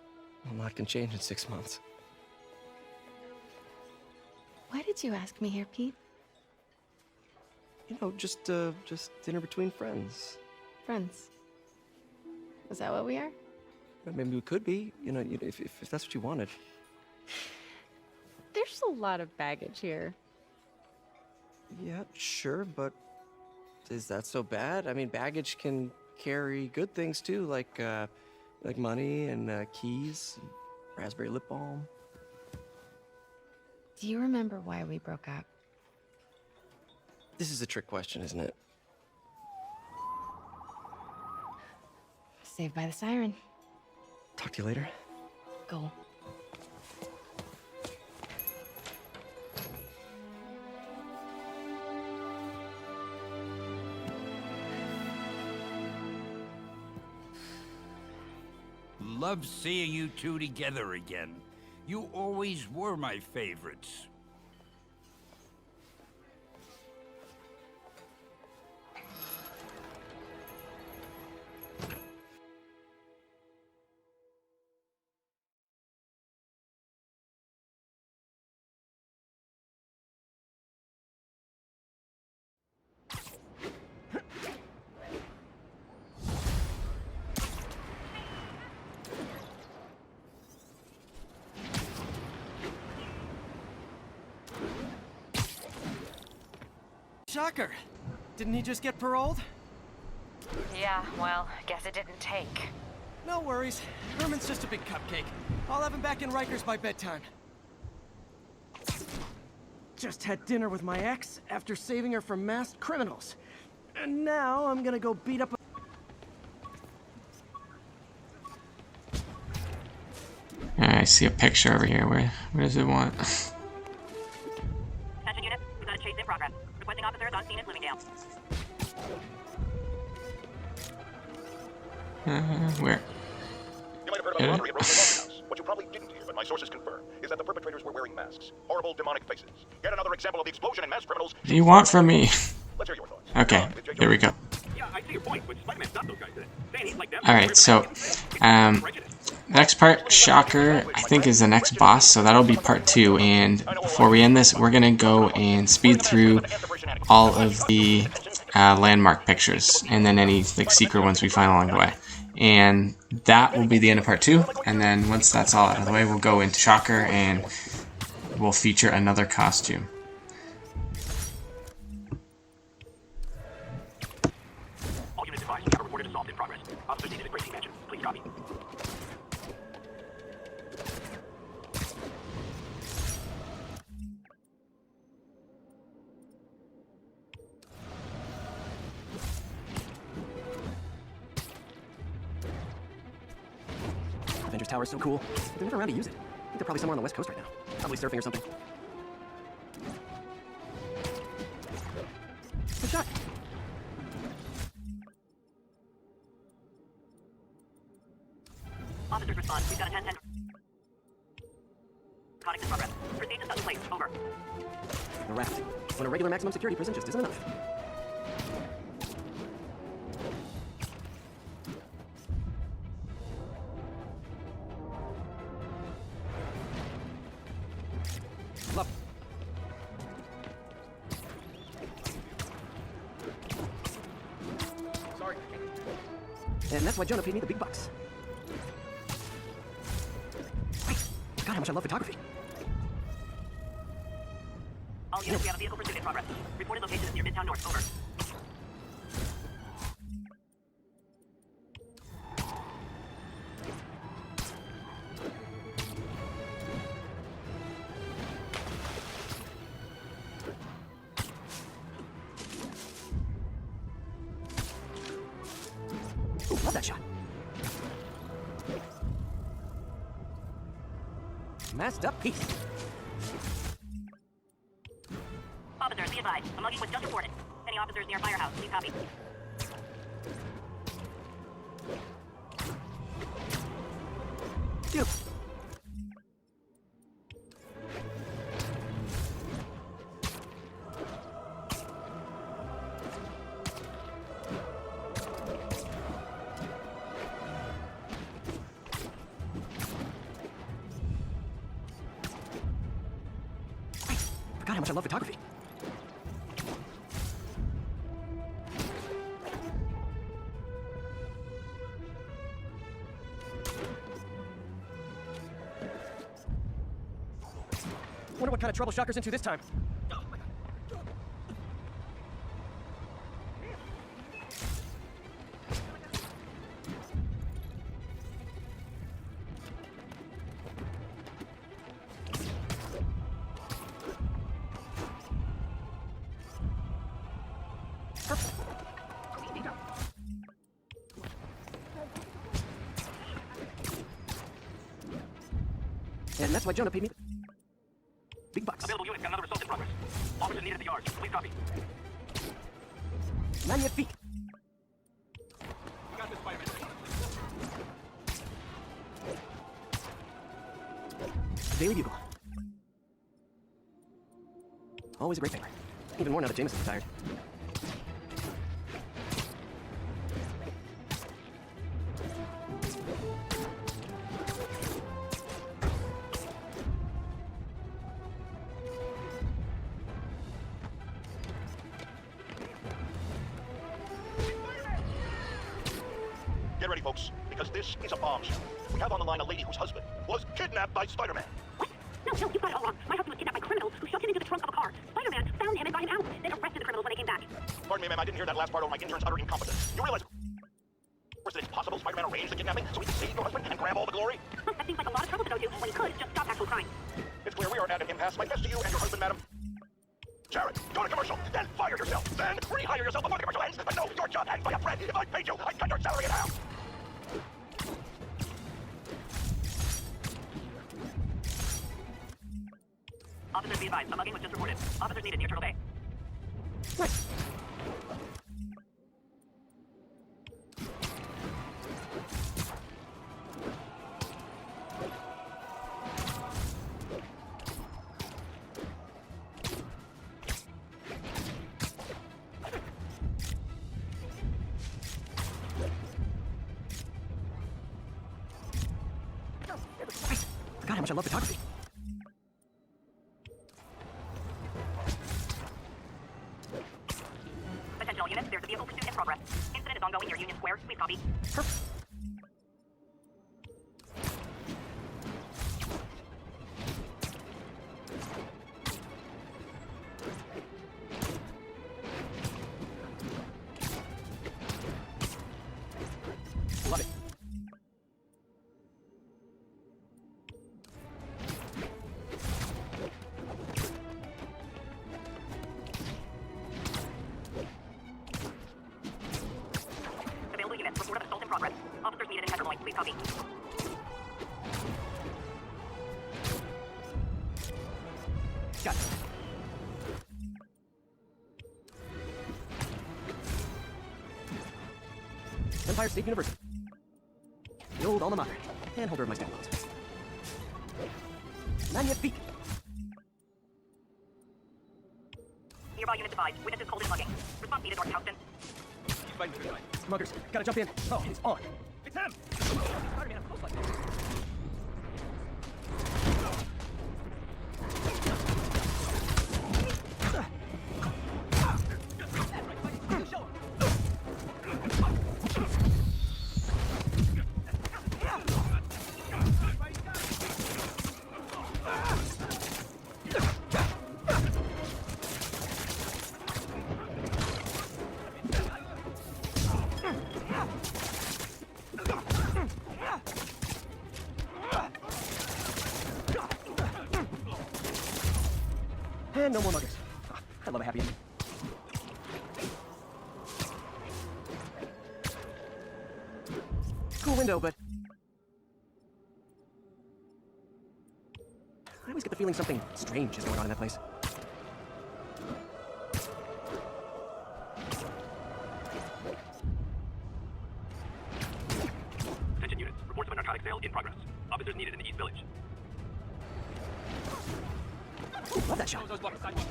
S2: A lot can change in 6 months.
S16: Why did you ask me here, Pete?
S2: You know, just dinner between friends.
S16: Friends. Is that what we are?
S2: Maybe we could be, if that's what you wanted.
S22: There's a lot of baggage here.
S2: Yeah, sure, but is that so bad? I mean, baggage can carry good things too, like money and keys, and raspberry lip balm.
S16: Do you remember why we broke up?
S2: This is a trick question, isn't it?
S16: Saved by the siren.
S2: Talk to you later.
S16: Go.
S11: Love seeing you two together again. You always were my favorites.
S5: Shocker. Didn't he just get paroled?
S3: Yeah, well, guess it didn't take.
S5: No worries. Herman's just a big cupcake. I'll have him back in Rikers by bedtime. Just had dinner with my ex after saving her from masked criminals. And now I'm gonna go beat up
S1: I see a picture over here. Where does it want?
S15: Attention unit, we've got a chase in progress. Requesting officers on scene at Bloomingdale.
S1: Where?
S8: You might have heard about the robbery at Rose's House. What you probably didn't hear, but my sources confirm, is that the perpetrators were wearing masks. Horrible, demonic faces. Yet another example of the explosion in mass criminals.
S1: What do you want from me?
S8: Let's hear your thoughts.
S1: Okay, here we go.
S14: Yeah, I see your point, but Spider-Man stopped those guys today. Saying he's like them.
S1: Alright, so, the next part, Shocker, I think is the next boss, so that'll be part 2, and before we end this, we're gonna go and speed through all of the landmark pictures, and then any like secret ones we find along the way. And that will be the end of part 2, and then once that's all out of the way, we'll go into Shocker, and we'll feature another costume.
S14: All units advised, we have a reported assault in progress. Officers needed at Gracie Mansion. Please copy.
S2: Avengers Tower is so cool. They're never around to use it. I think they're probably somewhere on the West Coast right now. Probably surfing or something. Good shot.
S15: Officers respond. We've got a 10-10. Narcotics in progress. Proceed to Sutton Place. Over.
S2: The raft. When a regular maximum security prison just isn't enough. Love.
S5: Sorry.
S2: And that's why Jonah paid me the big bucks. Wait, God, how much I love photography.
S15: All units, we have a vehicle pursuit in progress. Reported location is near Midtown North. Over.
S2: Ooh, love that shot. Masked up piece.
S15: Officers, be advised. A mugging was just reported. Any officers near Firehouse, please copy.
S2: Dude. Forgot how much I love photography.
S5: Wonder what kind of trouble Shocker's into this time. And that's why Jonah paid me big bucks.
S4: Available units got another assault in progress. Officers needed at the yards. Please copy.
S5: Magnifique.
S4: We got this, Spider-Man.
S5: Daily Bugle. Always a great paper. Even more now that Jameson's retired.
S8: Get ready, folks, because this is a bombshell. We have on the line a lady whose husband was kidnapped by Spider-Man.
S15: No, you got it all wrong. My husband was kidnapped by criminals who shoved him into the trunk of a car. Spider-Man found him and got him out, then arrested the criminals when they came back.
S8: Pardon me, ma'am, I didn't hear that last part over my intern's utter incompetence. You realize, of course, that it's possible Spider-Man arranged the kidnapping so he could save your husband and grab all the glory?
S15: That seems like a lot of trouble to go to when he could just stop actual crime.
S8: It's clear we are at an impasse. My best to you and your husband, madam. Jared, go to commercial, then fire yourself, then rehire yourself before the commercial ends. But no, your job hangs by a thread. If I paid you, I'd cut your salary in half.
S15: Officers be advised, a mugging was just reported. Officers needed near Turtle Bay.
S5: Forgot how much I love photography.
S15: Attention all units, there's a vehicle pursuit in progress. Incident is ongoing near Union Square. Please copy.
S5: Perfect. Love it.
S15: Available units, report of assault in progress. Officers needed in Tenderloin. Please copy.
S5: Got it. Empire State University. The old alma mater. And holder of my stamp loans. Magnifique.
S15: Nearby units advised. Witnesses called in mugging. Response needed, North Houston.
S4: He's fighting for his life.
S5: Muggers, gotta jump in. Oh, it's on.
S4: It's him!
S5: Spider-Man, I'm close like this. And no more muggers. I love a happy ending. Cool window, but I always get the feeling something strange is going on in that place.
S4: Attention units, reports of a narcotic sale in progress. Officers needed in the East Village.
S5: Ooh, love that shot.
S4: Those blocks, sidewalk.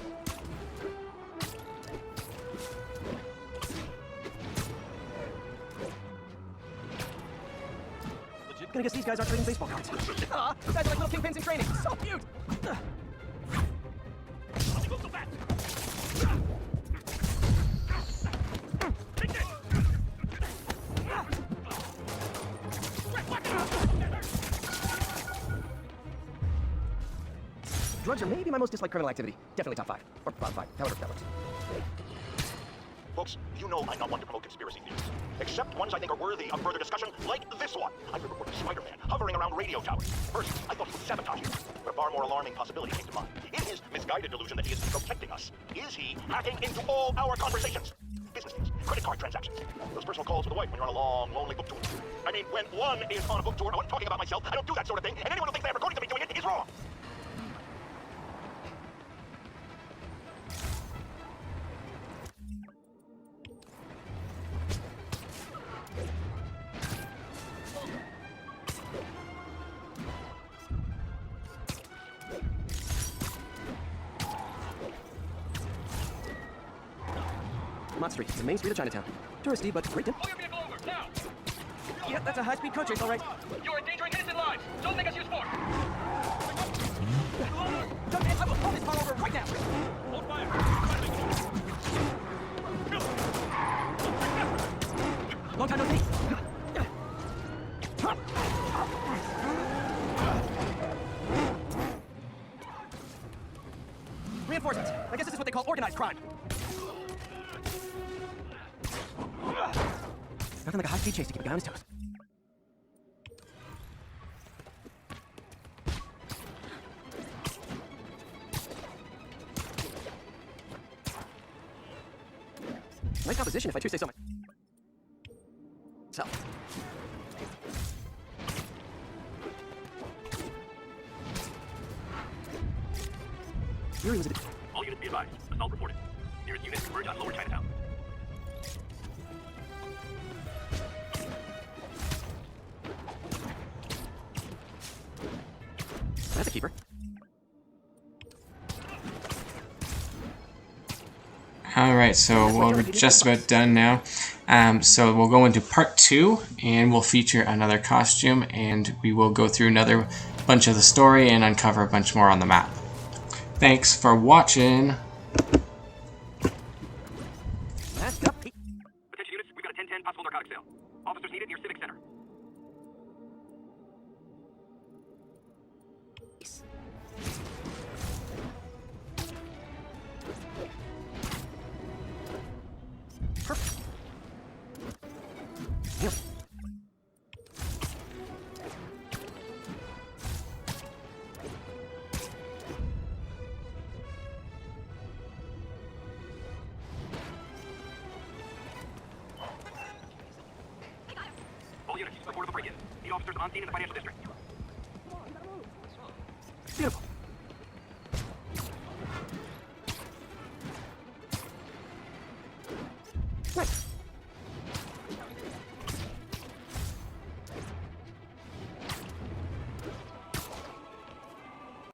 S5: Gonna guess these guys aren't trading baseball cards. Ah, you guys are like little kingpins in training. So cute.
S4: Move so fast.
S5: drugs are maybe my most disliked criminal activity. Definitely top 5. Or bottom 5, however that works.
S8: Folks, you know I'm not one to promote conspiracy theories, except ones I think are worthy of further discussion, like this one. I've reported Spider-Man hovering around radio towers. First, I thought he was sabotaging us, but a far more alarming possibility came to mind. In his misguided delusion that he is protecting us, is he hacking into all our conversations? Business deals, credit card transactions, those personal calls with the wife when you're on a long, lonely book tour. I mean, when one is on a book tour, I wasn't talking about myself. I don't do that sort of thing, and anyone who thinks they have recording to me doing it is wrong.
S5: Mott Street, the main street of Chinatown. Touristy, but great.
S14: Pull your vehicle over, now!
S5: Yeah, that's a high-speed car chase, all right.
S14: You're endangering innocent lives! Don't make us use force!
S5: Jump in, I will pull this car over right now!
S14: Hold fire!
S5: Long time no see. Reinforcements. I guess this is what they call organized crime. Nothing like a high-speed chase to keep a guy on his toes. Nice composition, if I do say so myself. Yuri was a...
S4: All units be advised. Assault reported. Nearest unit converge on Lower Chinatown.
S5: That's a keeper.
S1: Alright, so we're just about done now. So we'll go into part 2, and we'll feature another costume, and we will go through another bunch of the story and uncover a bunch more on the map. Thanks for watching.
S4: Attention units, we've got a 10-10 possible narcotic sale. Officers needed near Civic Center.
S5: Yep.
S4: All units, report of a break-in. Need officers on scene in the financial district.
S5: Beautiful. Nice.